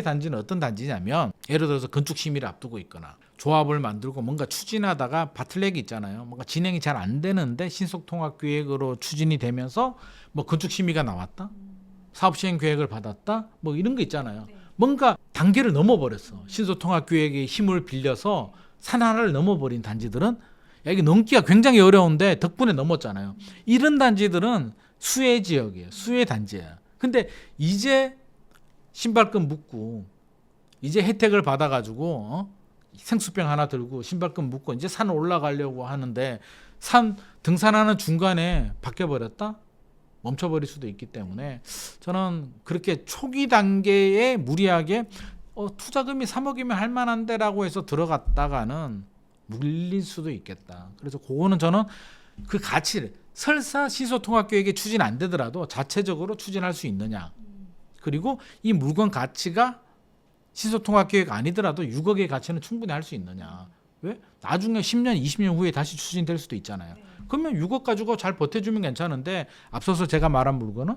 단지는 어떤 단지냐면 예를 들어서 건축 심의를 앞두고 있거나 조합을 만들고 뭔가 추진하다가 바틀렉이 있잖아요. 뭔가 진행이 잘 안 되는데 신속통합계획으로 추진이 되면서 뭐 건축 심의가 나왔다, 사업 시행 계획을 받았다, 뭐 이런 거 있잖아요. 뭔가 단계를 넘어버렸어. 신속통합계획의 힘을 빌려서 산 하나를 넘어버린 단지들은 야, 이게 넘기가 굉장히 어려운데 덕분에 넘었잖아요. 이런 단지들은 수혜 지역이에요. 수혜 단지야. 근데 이제 신발끈 묶고 이제 혜택을 받아가지고 생수병 하나 들고 신발끈 묶고 이제 산 올라가려고 하는데 산 등산하는 중간에 바뀌어버렸다? 멈춰버릴 수도 있기 때문에 저는 그렇게 초기 단계에 무리하게 투자금이 3억이면 할 만한데라고 해서 들어갔다가는 물릴 수도 있겠다. 그래서 그거는 저는 그 가치를 설사 시소통합계획이 추진 안 되더라도 자체적으로 추진할 수 있느냐. 그리고 이 물건 가치가 시소통합계획 아니더라도 6억의 가치는 충분히 할 수 있느냐. 왜? 나중에 10년, 20년 후에 다시 추진될 수도 있잖아요. 그러면 6억 가지고 잘 버텨주면 괜찮은데 앞서서 제가 말한 물건은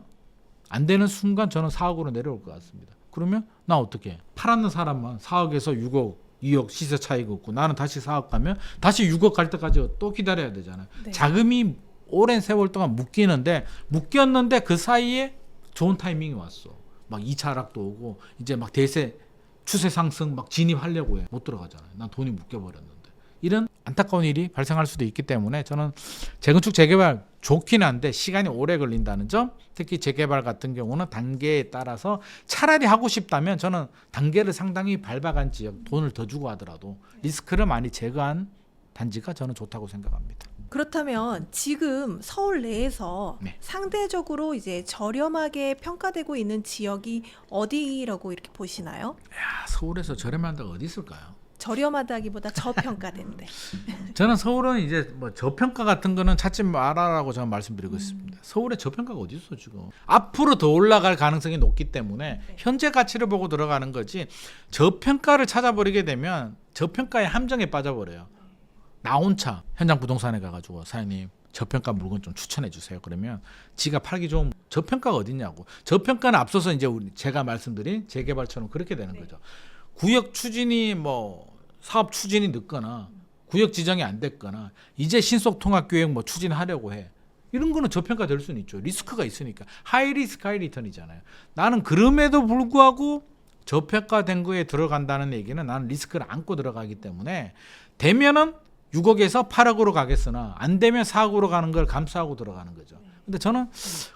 안 되는 순간 저는 4억으로 내려올 것 같습니다. 그러면 나 어떻게 해? 팔았는 사람만 4억에서 6억, 2억 시세 차이가 없고 나는 다시 4억 가면 다시 6억 갈 때까지 또 기다려야 되잖아요. 네. 자금이 오랜 세월 동안 묶였는데 그 사이에 좋은 타이밍이 왔어. 막 2차 하락도 오고 이제 막 대세 추세 상승 막 진입하려고 해. 못 들어가잖아요. 난 돈이 묶여버렸는데. 이런 안타까운 일이 발생할 수도 있기 때문에 저는 재건축 재개발 좋긴 한데 시간이 오래 걸린다는 점, 특히 재개발 같은 경우는 단계에 따라서 차라리 하고 싶다면 저는 단계를 상당히 밟아간 지역 돈을 더 주고 하더라도 리스크를 많이 제거한 단지가 저는 좋다고 생각합니다. 그렇다면 지금 서울 내에서 네. 상대적으로 이제 저렴하게 평가되고 있는 지역이 어디라고 이렇게 보시나요? 야, 서울에서 저렴한 데가 어디 있을까요? 저렴하다기보다 저평가된데. 저는 서울은 이제 뭐 저평가 같은 거는 찾지 말아라고 저는 말씀드리고 있습니다. 서울에 저평가가 어디 있어 지금? 앞으로 더 올라갈 가능성이 높기 때문에 현재 가치를 보고 들어가는 거지 저평가를 찾아버리게 되면 저평가의 함정에 빠져버려요. 나 혼자 현장 부동산에 가가지고 사장님 저평가 물건 좀 추천해 주세요. 그러면 지가 팔기 좋은 저평가가 어딨냐고. 저평가는 앞서서 이제 제가 말씀드린 재개발처럼 그렇게 되는 거죠. 구역 추진이 뭐 사업 추진이 늦거나 구역 지정이 안 됐거나 이제 신속통합계획 뭐 추진하려고 해. 이런 거는 저평가 될 수는 있죠. 리스크가 있으니까. 하이 리스크 하이 리턴이잖아요. 나는 그럼에도 불구하고 저평가된 거에 들어간다는 얘기는 나는 리스크를 안고 들어가기 때문에 되면은 6억에서 8억으로 가겠으나 안 되면 4억으로 가는 걸 감수하고 들어가는 거죠. 근데 저는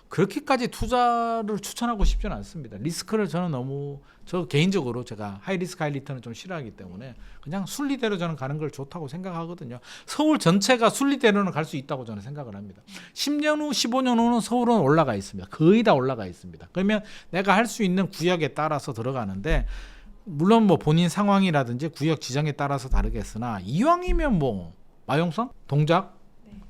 그렇게까지 투자를 추천하고 싶지는 않습니다. 리스크를 저는 너무 저 개인적으로 제가 하이 리스크 하이 리턴을 좀 싫어하기 때문에 그냥 순리대로 저는 가는 걸 좋다고 생각하거든요. 서울 전체가 순리대로는 갈 수 있다고 저는 생각을 합니다. 10년 후, 15년 후는 서울은 올라가 있습니다. 거의 다 올라가 있습니다. 그러면 내가 할 수 있는 구역에 따라서 들어가는데 물론 뭐 본인 상황이라든지 구역 지정에 따라서 다르겠으나 이왕이면 뭐 마용성, 동작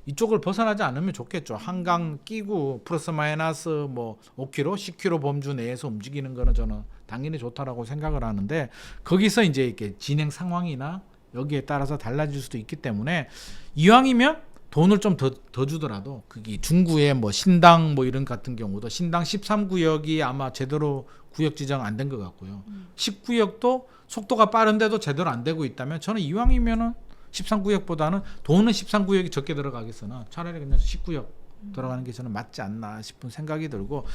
이쪽을 벗어나지 않으면 좋겠죠. 한강 끼고 플러스 마이너스 뭐 5km, 10km 범주 내에서 움직이는 거는 저는 당연히 좋다라고 생각을 하는데 거기서 이제 이렇게 진행 상황이나 여기에 따라서 달라질 수도 있기 때문에 이왕이면 돈을 좀 더 주더라도 그게 중구에 뭐 신당 뭐 이런 같은 경우도 신당 13구역이 아마 제대로 구역 지정 안 된 것 같고요. 10구역도 속도가 빠른데도 제대로 안 되고 있다면 저는 이왕이면은 13구역보다는 돈은 13구역이 적게 들어가겠으나 차라리 그냥 10구역 들어가는 게 저는 맞지 않나 싶은 생각이 들고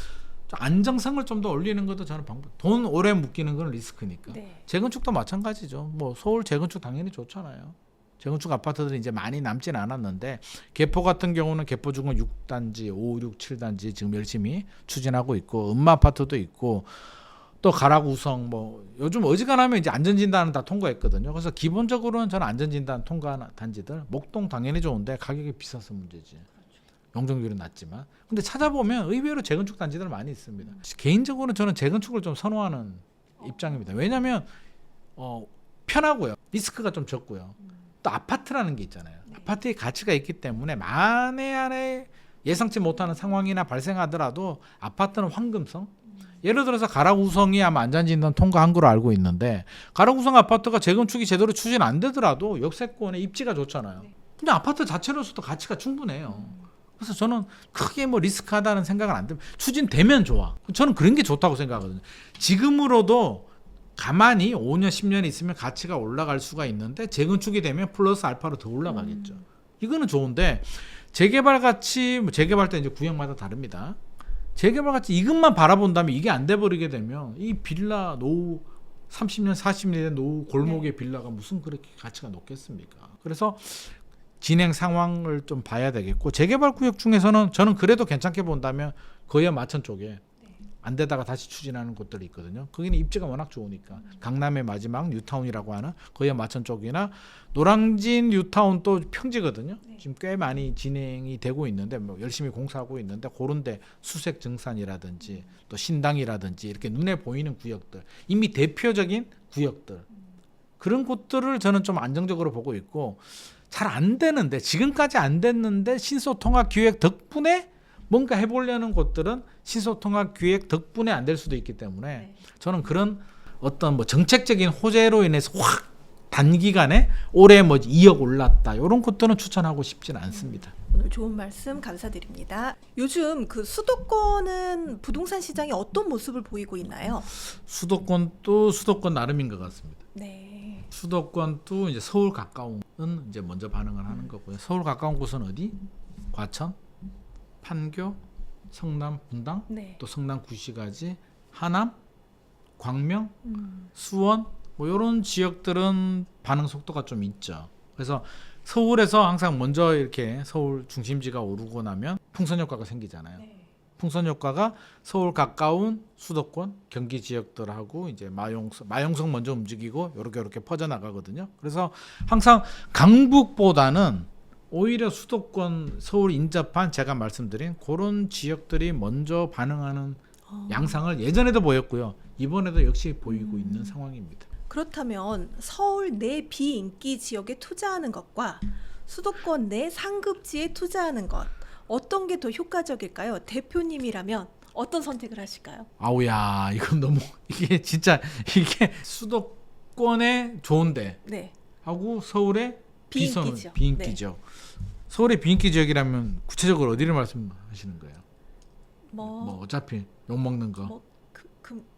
안정성을 좀 더 올리는 것도 저는 방법. 돈 오래 묶이는 건 리스크니까. 네. 재건축도 마찬가지죠. 뭐 서울 재건축 당연히 좋잖아요. 재건축 아파트들이 이제 많이 남진 않았는데 개포 같은 경우는 개포 중은 6단지, 5, 6, 7단지 지금 열심히 추진하고 있고 음마 아파트도 있고 또 가락우성 뭐 요즘 어지간하면 이제 안전진단은 다 통과했거든요. 그래서 기본적으로는 저는 안전진단 통과한 단지들 목동 당연히 좋은데 가격이 비싸서 문제지. 용적률은 낮지만 근데 찾아보면 의외로 재건축 단지들 많이 있습니다. 개인적으로는 저는 재건축을 좀 선호하는 입장입니다. 왜냐하면 편하고요. 리스크가 좀 적고요. 또 아파트라는 게 있잖아요. 아파트의 가치가 있기 때문에 만에 안에 예상치 못하는 상황이나 발생하더라도 아파트는 황금성. 예를 들어서 가락우성이 아마 안전진단 통과한 걸로 알고 있는데 가락우성 아파트가 재건축이 제대로 추진 안 되더라도 역세권의 입지가 좋잖아요. 근데 아파트 자체로서도 가치가 충분해요. 그래서 저는 크게 뭐 리스크하다는 생각은 안 듭니다. 추진되면 좋아. 저는 그런 게 좋다고 생각하거든요. 지금으로도 가만히 5년, 10년 있으면 가치가 올라갈 수가 있는데 재건축이 되면 플러스 알파로 더 올라가겠죠. 이거는 좋은데 재개발 가치, 재개발 때 이제 구역마다 다릅니다. 재개발 가치 이것만 바라본다면 이게 안 돼 버리게 되면 이 빌라, 노후 30년, 40년이 된 노후 골목의 빌라가 무슨 그렇게 가치가 높겠습니까? 그래서 진행 상황을 좀 봐야 되겠고, 재개발 구역 중에서는 저는 그래도 괜찮게 본다면 거의 마천 쪽에 안 되다가 다시 추진하는 곳들이 있거든요. 거기는 입지가 워낙 좋으니까. 강남의 마지막 뉴타운이라고 하는 거의 마천 쪽이나 노량진 뉴타운도 평지거든요. 지금 꽤 많이 진행이 되고 있는데 뭐 열심히 공사하고 있는데, 그런데 수색 증산이라든지 또 신당이라든지 이렇게 눈에 보이는 구역들, 이미 대표적인 구역들, 그런 곳들을 저는 좀 안정적으로 보고 있고, 잘 안 되는데, 지금까지 안 됐는데 신소통합 기획 덕분에 뭔가 해보려는 곳들은 신소통합 기획 덕분에 안 될 수도 있기 때문에 저는 그런 어떤 뭐 정책적인 호재로 인해서 확 단기간에 올해 뭐 2억 올랐다 이런 것들은 추천하고 싶지는 않습니다. 오늘 좋은 말씀 감사드립니다. 요즘 그 수도권은 부동산 시장이 어떤 모습을 보이고 있나요? 수도권도 수도권 나름인 것 같습니다. 네. 수도권도 이제 서울 가까운 이제 먼저 반응을 하는 거고요. 서울 가까운 곳은 어디? 과천, 판교, 성남, 분당, 네. 또 성남 구시가지, 하남, 광명, 수원 뭐 이런 지역들은 반응 속도가 좀 있죠. 그래서 서울에서 항상 먼저 이렇게 서울 중심지가 오르고 나면 풍선 효과가 생기잖아요. 풍선 효과가 서울 가까운 수도권, 경기 지역들하고 이제 마용성 먼저 움직이고 이렇게 퍼져 나가거든요. 그래서 항상 강북보다는 오히려 수도권, 서울 인접한 제가 말씀드린 그런 지역들이 먼저 반응하는 양상을 예전에도 보였고요. 이번에도 역시 보이고 있는 상황입니다. 그렇다면 서울 내 비인기 지역에 투자하는 것과 수도권 내 상급지에 투자하는 것, 어떤 게 더 효과적일까요? 대표님이라면 어떤 선택을 하실까요? 아우야, 이건 너무 이게 진짜 이게 수도권에 좋은데 네. 하고 서울의 비인기 지역. 비인기 지역. 서울의 비인기 지역이라면 구체적으로 어디를 말씀하시는 거예요? 뭐 어차피 욕 먹는 거. 뭐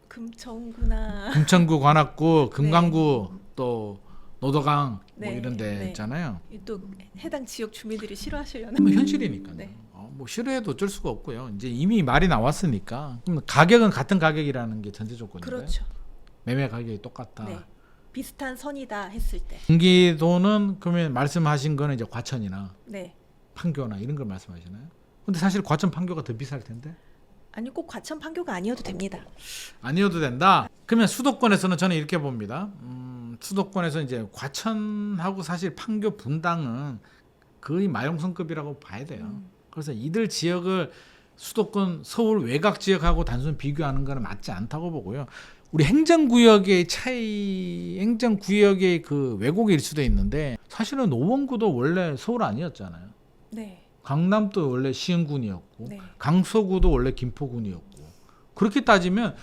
금천구나. 금천구, 관악구, 금강구, 또 노도강 뭐 네, 이런 데 네. 있잖아요. 또 해당 지역 주민들이 싫어하시려나? 뭐 현실이니까요. 네. 뭐 싫어해도 어쩔 수가 없고요. 이제 이미 말이 나왔으니까. 그럼 가격은 같은 가격이라는 게 전제 조건인가요? 그렇죠. 매매 가격이 똑같다. 네. 비슷한 선이다 했을 때. 경기도는 그러면 말씀하신 거는 이제 과천이나 네. 판교나 이런 걸 말씀하시나요? 근데 사실 과천 판교가 더 비쌀 텐데. 아니 꼭 과천 판교가 아니어도 됩니다. 아니어도 된다. 그러면 수도권에서는 저는 이렇게 봅니다. 수도권에서 이제 과천하고 사실 판교, 분당은 거의 마용성급이라고 봐야 돼요. 그래서 이들 지역을 수도권, 서울 외곽 지역하고 단순 비교하는 거는 맞지 않다고 보고요. 우리 행정구역의 차이, 행정구역의 그 왜곡일 수도 있는데, 사실은 노원구도 원래 서울 아니었잖아요. 네. 강남도 원래 시흥군이었고, 네. 강서구도 원래 김포군이었고, 그렇게 따지면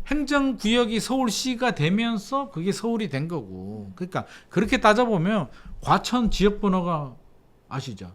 행정구역이 서울시가 되면서 그게 서울이 된 거고, 그러니까 그렇게 따져보면 과천 지역번호가 아시죠?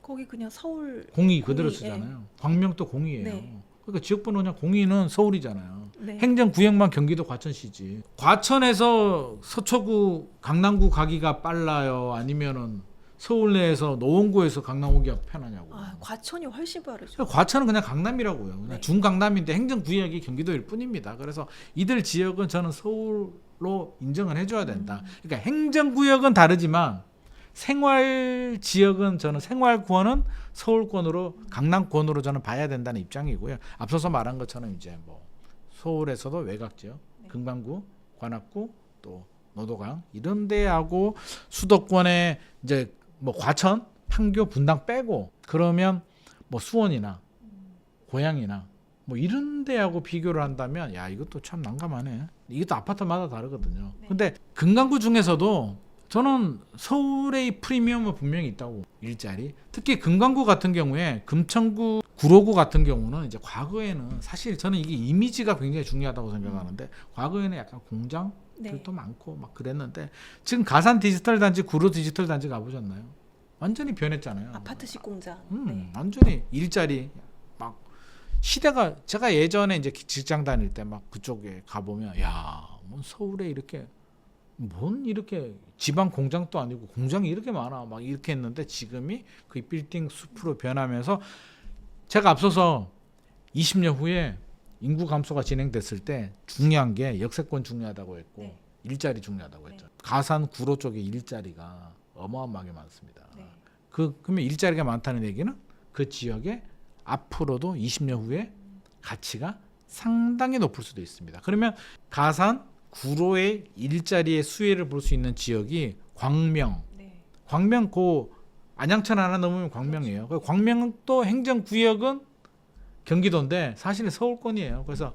거기 그냥 서울 공이 그대로 공이, 쓰잖아요. 광명도 공이에요. 네. 그러니까 지역번호 그냥 공이는 서울이잖아요. 네. 행정구역만 경기도 과천시지. 과천에서 서초구, 강남구 가기가 빨라요? 아니면은 서울 내에서 노원구에서 강남 오기가 편하냐고. 과천이 훨씬 빠르죠. 과천은 그냥 강남이라고요. 그냥 네. 중강남인데 행정구역이 경기도일 뿐입니다. 그래서 이들 지역은 저는 서울로 인정을 해줘야 된다. 그러니까 행정구역은 다르지만 생활 지역은 저는 생활권은 서울권으로, 강남권으로 저는 봐야 된다는 입장이고요. 앞서서 말한 것처럼 이제 뭐 서울에서도 외곽 지역, 금강구, 관악구, 또 노도강 이런 데하고 수도권에 이제 뭐 과천, 판교, 분당 빼고 그러면 뭐 수원이나 고양이나 뭐 이런 데하고 비교를 한다면 야, 이것도 참 난감하네. 이것도 아파트마다 다르거든요. 근데 금강구 중에서도 저는 서울의 프리미엄은 분명히 있다고. 일자리, 특히 금강구 같은 경우에 금천구, 구로구 같은 경우는 이제 과거에는 사실 저는 이게 이미지가 굉장히 중요하다고 생각하는데, 과거에는 약간 공장들도 많고 막 그랬는데, 지금 가산 디지털 단지, 구로 디지털 단지 가보셨나요? 완전히 변했잖아요. 아파트식 공장. 완전히 일자리 막 시대가, 제가 예전에 이제 직장 다닐 때 막 그쪽에 가보면 야, 뭐 서울에 이렇게 뭔 이렇게 지방 공장도 아니고 공장이 이렇게 많아 막 이렇게 했는데, 지금이 그 빌딩 숲으로 변하면서 제가 앞서서 20년 후에 인구 감소가 진행됐을 때 중요한 게 역세권 중요하다고 했고 네. 일자리 중요하다고 했죠. 네. 가산 구로 쪽에 일자리가 어마어마하게 많습니다. 네. 그러면 일자리가 많다는 얘기는 그 지역에 앞으로도 20년 후에 가치가 상당히 높을 수도 있습니다. 그러면 가산 구로의 일자리의 수혜를 볼 수 있는 지역이 광명, 네. 광명 고 안양천 하나 넘으면 광명이에요. 그 광명은 또 행정구역은 경기도인데 사실은 서울권이에요. 그래서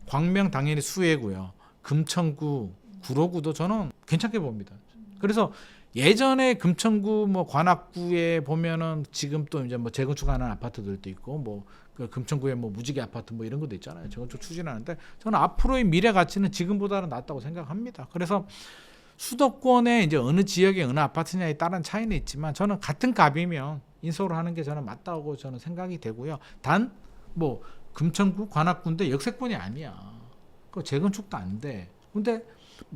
광명 당연히 수혜고요. 금천구, 구로구도 저는 괜찮게 봅니다. 그래서 예전에 금천구 뭐 관악구에 보면은 지금 또 이제 뭐 재건축하는 아파트들도 있고 뭐 그 금천구에 뭐 무지개 아파트 뭐 이런 것도 있잖아요. 재건축 추진하는데 저는 앞으로의 미래 가치는 지금보다는 낫다고 생각합니다. 그래서 수도권의 이제 어느 지역에 어느 아파트냐에 따른 차이는 있지만 저는 같은 값이면 인서울 하는 게 저는 맞다고 저는 생각이 되고요. 단 뭐 금천구 관악구인데 역세권이 아니야. 그 재건축도 안 돼. 근데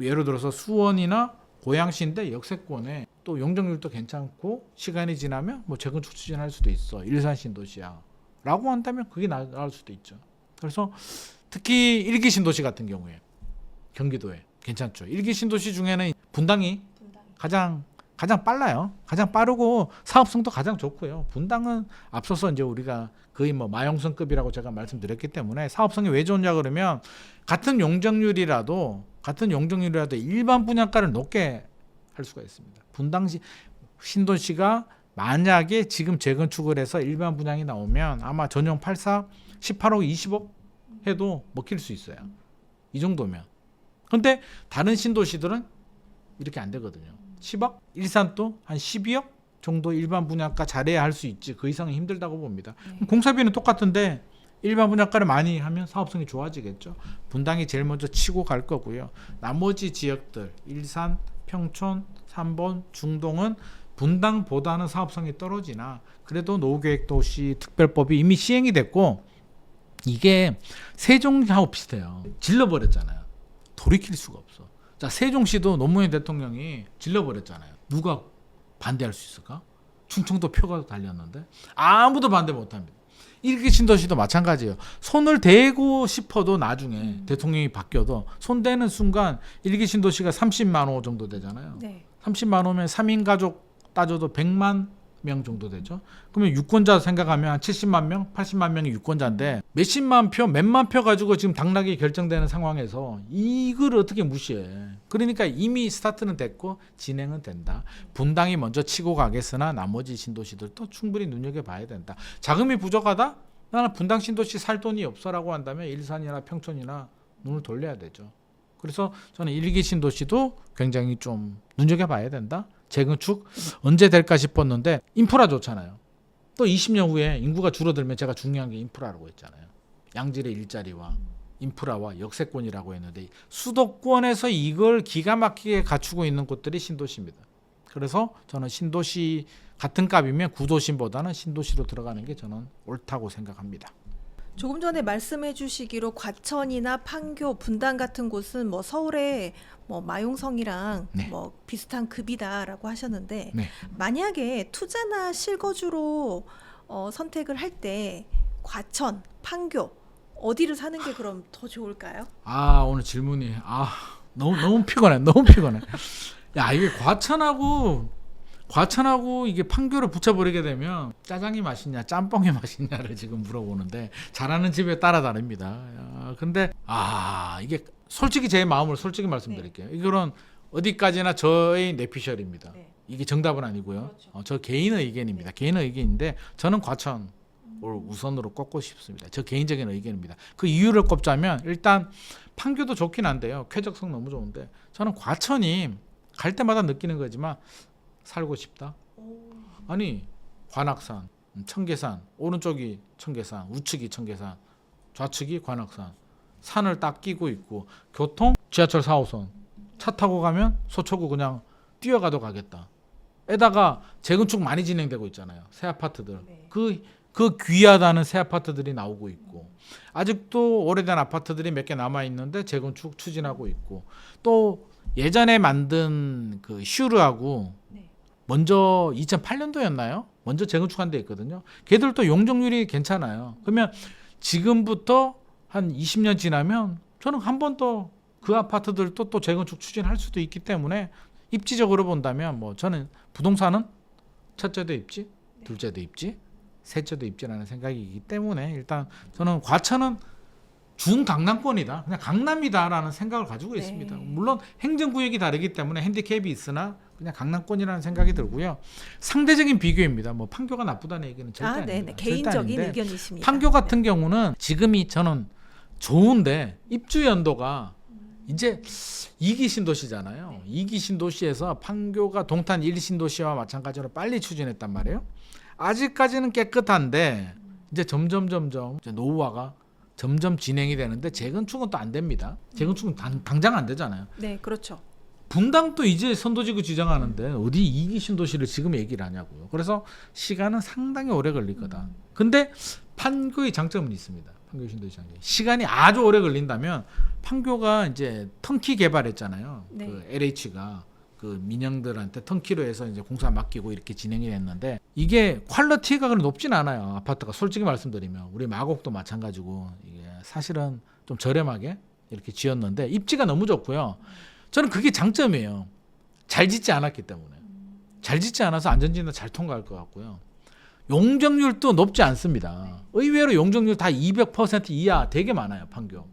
예를 들어서 수원이나 고양시인데 역세권에 또 용적률도 괜찮고 시간이 지나면 뭐 재건축 추진할 수도 있어. 일산 신도시야. 라고 한다면 그게 나을 수도 있죠. 그래서 특히 일기 신도시 같은 경우에 경기도에 괜찮죠. 일기 신도시 중에는 분당이 가장 빨라요. 가장 빠르고 사업성도 가장 좋고요. 분당은 앞서서 이제 우리가 거의 뭐 마용성급이라고 제가 말씀드렸기 때문에 사업성이 왜 좋냐 그러면 같은 용적률이라도 일반 분양가를 높게 할 수가 있습니다. 분당시 신도시가 만약에 지금 재건축을 해서 일반 분양이 나오면 아마 전용 84 18억 20억 해도 먹힐 수 있어요. 이 정도면. 근데 다른 신도시들은 이렇게 안 되거든요. 10억? 일산도 한 12억 정도 일반 분양가 잘해야 할 수 있지. 그 이상은 힘들다고 봅니다. 공사비는 똑같은데 일반 분양가를 많이 하면 사업성이 좋아지겠죠. 분당이 제일 먼저 치고 갈 거고요. 나머지 지역들 일산, 평촌, 삼본, 중동은 분당보다는 사업성이 떨어지나 그래도 노후계획도시 특별법이 이미 시행이 됐고 이게 세종하고 비슷해요. 질러버렸잖아요. 돌이킬 수가 없어. 자, 세종시도 노무현 대통령이 질러버렸잖아요. 누가 반대할 수 있을까? 충청도 표가 달렸는데 아무도 반대 못합니다. 일기 신도시도 마찬가지예요. 손을 대고 싶어도 나중에 대통령이 바뀌어도 손대는 순간 일기 신도시가 30만 호 정도 되잖아요. 네. 30만 호면 3인 가족 따져도 100만 명 정도 되죠. 그러면 유권자 생각하면 한 70만 명, 80만 명이 유권자인데 몇십만 표, 몇만 표 가지고 지금 당락이 결정되는 상황에서 이걸 어떻게 무시해. 그러니까 이미 스타트는 됐고 진행은 된다. 분당이 먼저 치고 가겠으나 나머지 신도시들도 충분히 눈여겨봐야 된다. 자금이 부족하다? 나는 분당 신도시 살 돈이 없어라고 한다면 일산이나 평촌이나 눈을 돌려야 되죠. 그래서 저는 일기 신도시도 굉장히 좀 눈여겨봐야 된다. 재건축 언제 될까 싶었는데 인프라 좋잖아요. 또 20년 후에 인구가 줄어들면 제가 중요한 게 인프라라고 했잖아요. 양질의 일자리와 인프라와 역세권이라고 했는데 수도권에서 이걸 기가 막히게 갖추고 있는 곳들이 신도시입니다. 그래서 저는 신도시 같은 값이면 구도심보다는 신도시로 들어가는 게 저는 옳다고 생각합니다. 조금 전에 말씀해 주시기로 과천이나 판교, 분당 같은 곳은 뭐 서울의 뭐 마용성이랑 네. 뭐 비슷한 급이다라고 하셨는데 네. 만약에 투자나 실거주로 선택을 할 때 과천, 판교 어디를 사는 게 그럼 더 좋을까요? 아, 오늘 질문이 너무 피곤해. 너무 피곤해. 야, 이게 과천하고 이게 판교를 붙여버리게 되면 짜장이 맛있냐 짬뽕이 맛있냐를 지금 물어보는데 잘하는 집에 따라 다릅니다. 근데 이게 솔직히 제 마음을 솔직히 말씀드릴게요. 이거는 어디까지나 저의 내피셜입니다. 네. 이게 정답은 아니고요. 그렇죠. 저 개인의 의견입니다. 개인의 의견인데 저는 과천을 우선으로 꼽고 싶습니다. 저 개인적인 의견입니다. 그 이유를 꼽자면 일단 판교도 좋긴 한데요. 쾌적성 너무 좋은데 저는 과천이 갈 때마다 느끼는 거지만 살고 싶다. 아니 관악산, 청계산, 오른쪽이 청계산, 우측이 청계산, 좌측이 관악산. 산을 딱 끼고 있고 교통 지하철 4호선 차 타고 가면 서초구 그냥 뛰어가도 가겠다. 에다가 재건축 많이 진행되고 있잖아요. 새 아파트들. 네. 그 귀하다는 새 아파트들이 나오고 있고 아직도 오래된 아파트들이 몇 개 남아 있는데 재건축 추진하고 있고 또 예전에 만든 그 슈르하고 네. 먼저 2008년도였나요? 먼저 재건축한 데 있거든요. 걔들도 용적률이 괜찮아요. 그러면 지금부터 한 한 20년 지나면 저는 한 번 더 그 아파트들도 또 재건축 추진할 수도 있기 때문에 입지적으로 본다면 뭐 저는 부동산은 첫째도 입지, 둘째도 입지, 셋째도 입지라는 생각이기 때문에 일단 저는 과천은 중강남권이다, 그냥 강남이다라는 생각을 가지고 네. 있습니다. 물론 행정구역이 다르기 때문에 핸디캡이 있으나 그냥 강남권이라는 생각이 들고요. 상대적인 비교입니다. 뭐 판교가 나쁘다는 얘기는 절대 네네. 아닙니다. 개인적인 절대 아닌데 의견이십니다. 판교 같은 경우는 지금이 저는 좋은데 입주 연도가 이제 2기 신도시잖아요. 2기 신도시에서 판교가 동탄 1 신도시와 마찬가지로 빨리 추진했단 말이에요. 아직까지는 깨끗한데 이제 점점 이제 노후화가 점점 진행이 되는데 재건축은 또 안 됩니다. 재건축은 당장 안 되잖아요. 네, 그렇죠. 분당도 이제 선도지구 지정하는데 어디 2기 신도시를 지금 얘기를 하냐고요. 그래서 시간은 상당히 오래 걸릴 거다. 근데 판교의 장점은 있습니다. 판교 신도시 장점. 시간이 아주 오래 걸린다면 판교가 이제 턴키 개발했잖아요. 네. 그 LH가 그 민영들한테 턴키로 해서 이제 공사 맡기고 이렇게 진행이 됐는데 이게 퀄리티가 그렇게 높진 않아요. 아파트가 솔직히 말씀드리면 우리 마곡도 마찬가지고 이게 사실은 좀 저렴하게 이렇게 지었는데 입지가 너무 좋고요. 저는 그게 장점이에요. 잘 짓지 않았기 때문에. 잘 짓지 않아서 안전진단 잘 통과할 것 같고요. 용적률도 높지 않습니다. 의외로 용적률 다 200% 이하 되게 많아요. 판교.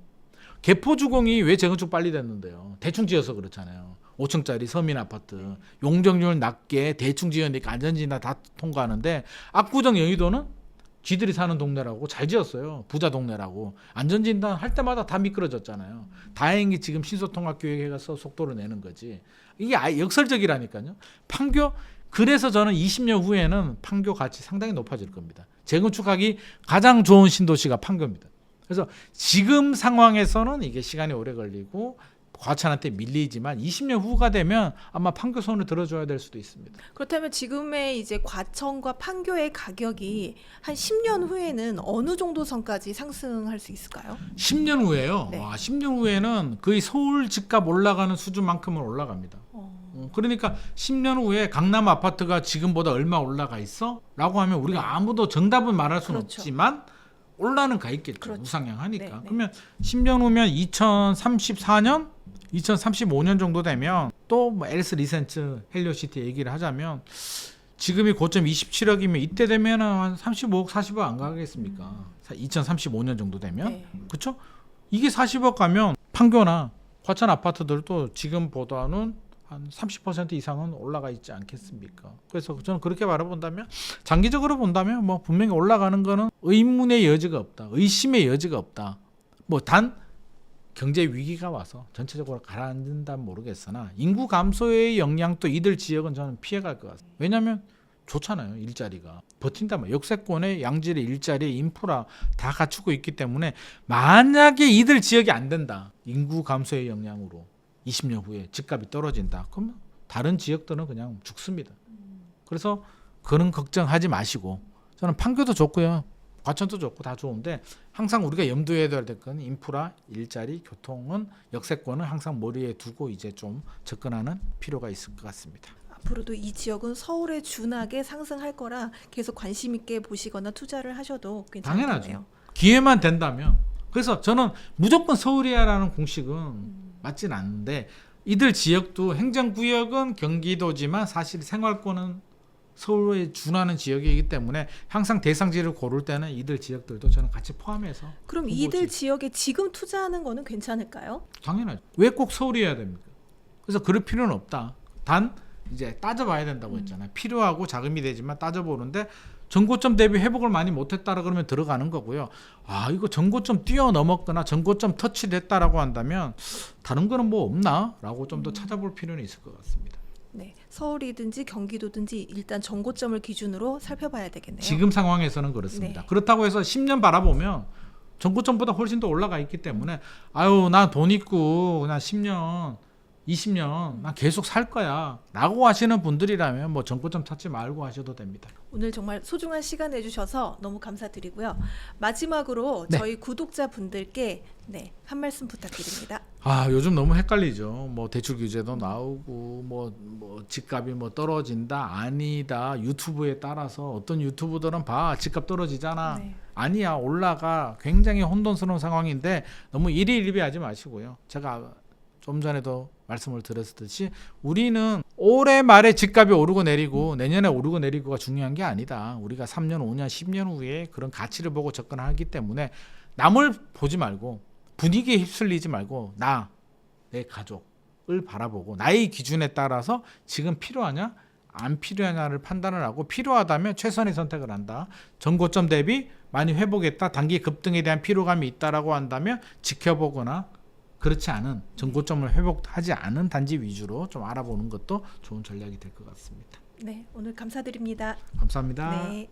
개포주공이 왜 재건축 빨리 됐는데요. 대충 지어서 그렇잖아요. 5층짜리 서민 아파트 용적률 낮게 대충 지으니까 안전진단 다 통과하는데 압구정 여의도는 쥐들이 사는 동네라고 잘 지었어요. 부자 동네라고. 안전진단 할 때마다 다 미끄러졌잖아요. 다행히 지금 신소통합계획해서 속도를 내는 거지. 이게 역설적이라니까요. 판교, 그래서 저는 20년 후에는 판교 가치 상당히 높아질 겁니다. 재건축하기 가장 좋은 신도시가 판교입니다. 그래서 지금 상황에서는 이게 시간이 오래 걸리고 과천한테 밀리지만 20년 후가 되면 아마 판교 손을 들어줘야 될 수도 있습니다. 그렇다면 지금의 이제 과천과 판교의 가격이 한 10년 후에는 어느 정도 선까지 상승할 수 있을까요? 10년 후에요. 네. 와, 10년 후에는 거의 서울 집값 올라가는 수준만큼은 올라갑니다. 그러니까 10년 후에 강남 아파트가 지금보다 얼마 올라가 있어? 라고 하면 우리가 네. 아무도 정답은 말할 수는 그렇죠. 없지만 올라는 가 있겠죠. 그렇죠. 우상향하니까. 네, 네. 그러면 10년 후면 2034년, 2035년 정도 되면 또 뭐 엘스 리센츠 헬리오시티 얘기를 하자면 지금이 고점 27억이면 이때 되면 한 35억, 40억 안 가겠습니까? 2035년 정도 되면. 네. 그렇죠? 이게 40억 가면 판교나 과천 아파트들도 지금보다는 한 30% 이상은 올라가 있지 않겠습니까? 그래서 저는 그렇게 바라본다면 장기적으로 본다면 뭐 분명히 올라가는 거는 의문의 여지가 없다. 의심의 여지가 없다. 뭐 단 경제 위기가 와서 전체적으로 가라앉는다면 모르겠으나 인구 감소의 영향도 이들 지역은 저는 피해갈 것 같습니다. 왜냐하면 좋잖아요. 일자리가. 버틴다면 역세권의 양질의 일자리, 인프라 다 갖추고 있기 때문에 만약에 이들 지역이 안 된다. 인구 감소의 영향으로 20년 후에 집값이 떨어진다. 그러면 다른 지역들은 그냥 죽습니다. 그래서 그런 걱정하지 마시고 저는 판교도 좋고요. 과천도 좋고 다 좋은데 항상 우리가 염두에 둬야 될 건 인프라, 일자리, 교통은 역세권은 항상 머리에 두고 이제 좀 접근하는 필요가 있을 것 같습니다. 앞으로도 이 지역은 서울에 준하게 상승할 거라 계속 관심 있게 보시거나 투자를 하셔도 괜찮겠네요. 당연하죠. 기회만 된다면. 그래서 저는 무조건 서울이야라는 공식은 맞진 않는데 이들 지역도 행정구역은 경기도지만 사실 생활권은 서울에 준하는 지역이기 때문에 항상 대상지를 고를 때는 이들 지역들도 저는 같이 포함해서 그럼 이들 지역에 지금 투자하는 거는 괜찮을까요? 당연하죠. 왜 꼭 서울이어야 됩니까? 그래서 그럴 필요는 없다. 단 이제 따져봐야 된다고 했잖아요. 필요하고 자금이 되지만 따져보는데 전고점 대비 회복을 많이 못했다라 그러면 들어가는 거고요. 아 이거 전고점 뛰어넘었거나 전고점 터치됐다라고 한다면 다른 거는 뭐 없나라고 좀 더 찾아볼 필요는 있을 것 같습니다. 네, 서울이든지 경기도든지 일단 정고점을 기준으로 살펴봐야 되겠네요. 지금 상황에서는 그렇습니다. 네. 그렇다고 해서 10년 바라보면 전고점보다 훨씬 더 올라가 있기 때문에 아유 나 돈 있고 그냥 10년 20년 나 계속 살 거야 라고 하시는 분들이라면 뭐 전고점 찾지 말고 하셔도 됩니다. 오늘 정말 소중한 시간 내주셔서 너무 감사드리고요. 마지막으로 네. 저희 구독자분들께 한 말씀 부탁드립니다. 요즘 너무 헷갈리죠. 뭐 대출 규제도 나오고 뭐 집값이 뭐 떨어진다 아니다 유튜브에 따라서 어떤 유튜브들은 봐 집값 떨어지잖아. 네. 아니야 올라가. 굉장히 혼돈스러운 상황인데 너무 일희일비하지 마시고요. 제가 좀 전에도 말씀을 드렸듯이 우리는 올해 말에 집값이 오르고 내리고 내년에 오르고 내리고가 중요한 게 아니다. 우리가 3년, 5년, 10년 후에 그런 가치를 보고 접근하기 때문에 남을 보지 말고 분위기에 휩쓸리지 말고 내 가족을 바라보고 나의 기준에 따라서 지금 필요하냐 안 필요하냐를 판단을 하고 필요하다면 최선의 선택을 한다. 전고점 대비 많이 회복했다. 단기 급등에 대한 피로감이 있다라고 한다면 지켜보거나 그렇지 않은 전고점을 회복하지 않은 단지 위주로 좀 알아보는 것도 좋은 전략이 될 것 같습니다. 네, 오늘 감사드립니다. 감사합니다. 네.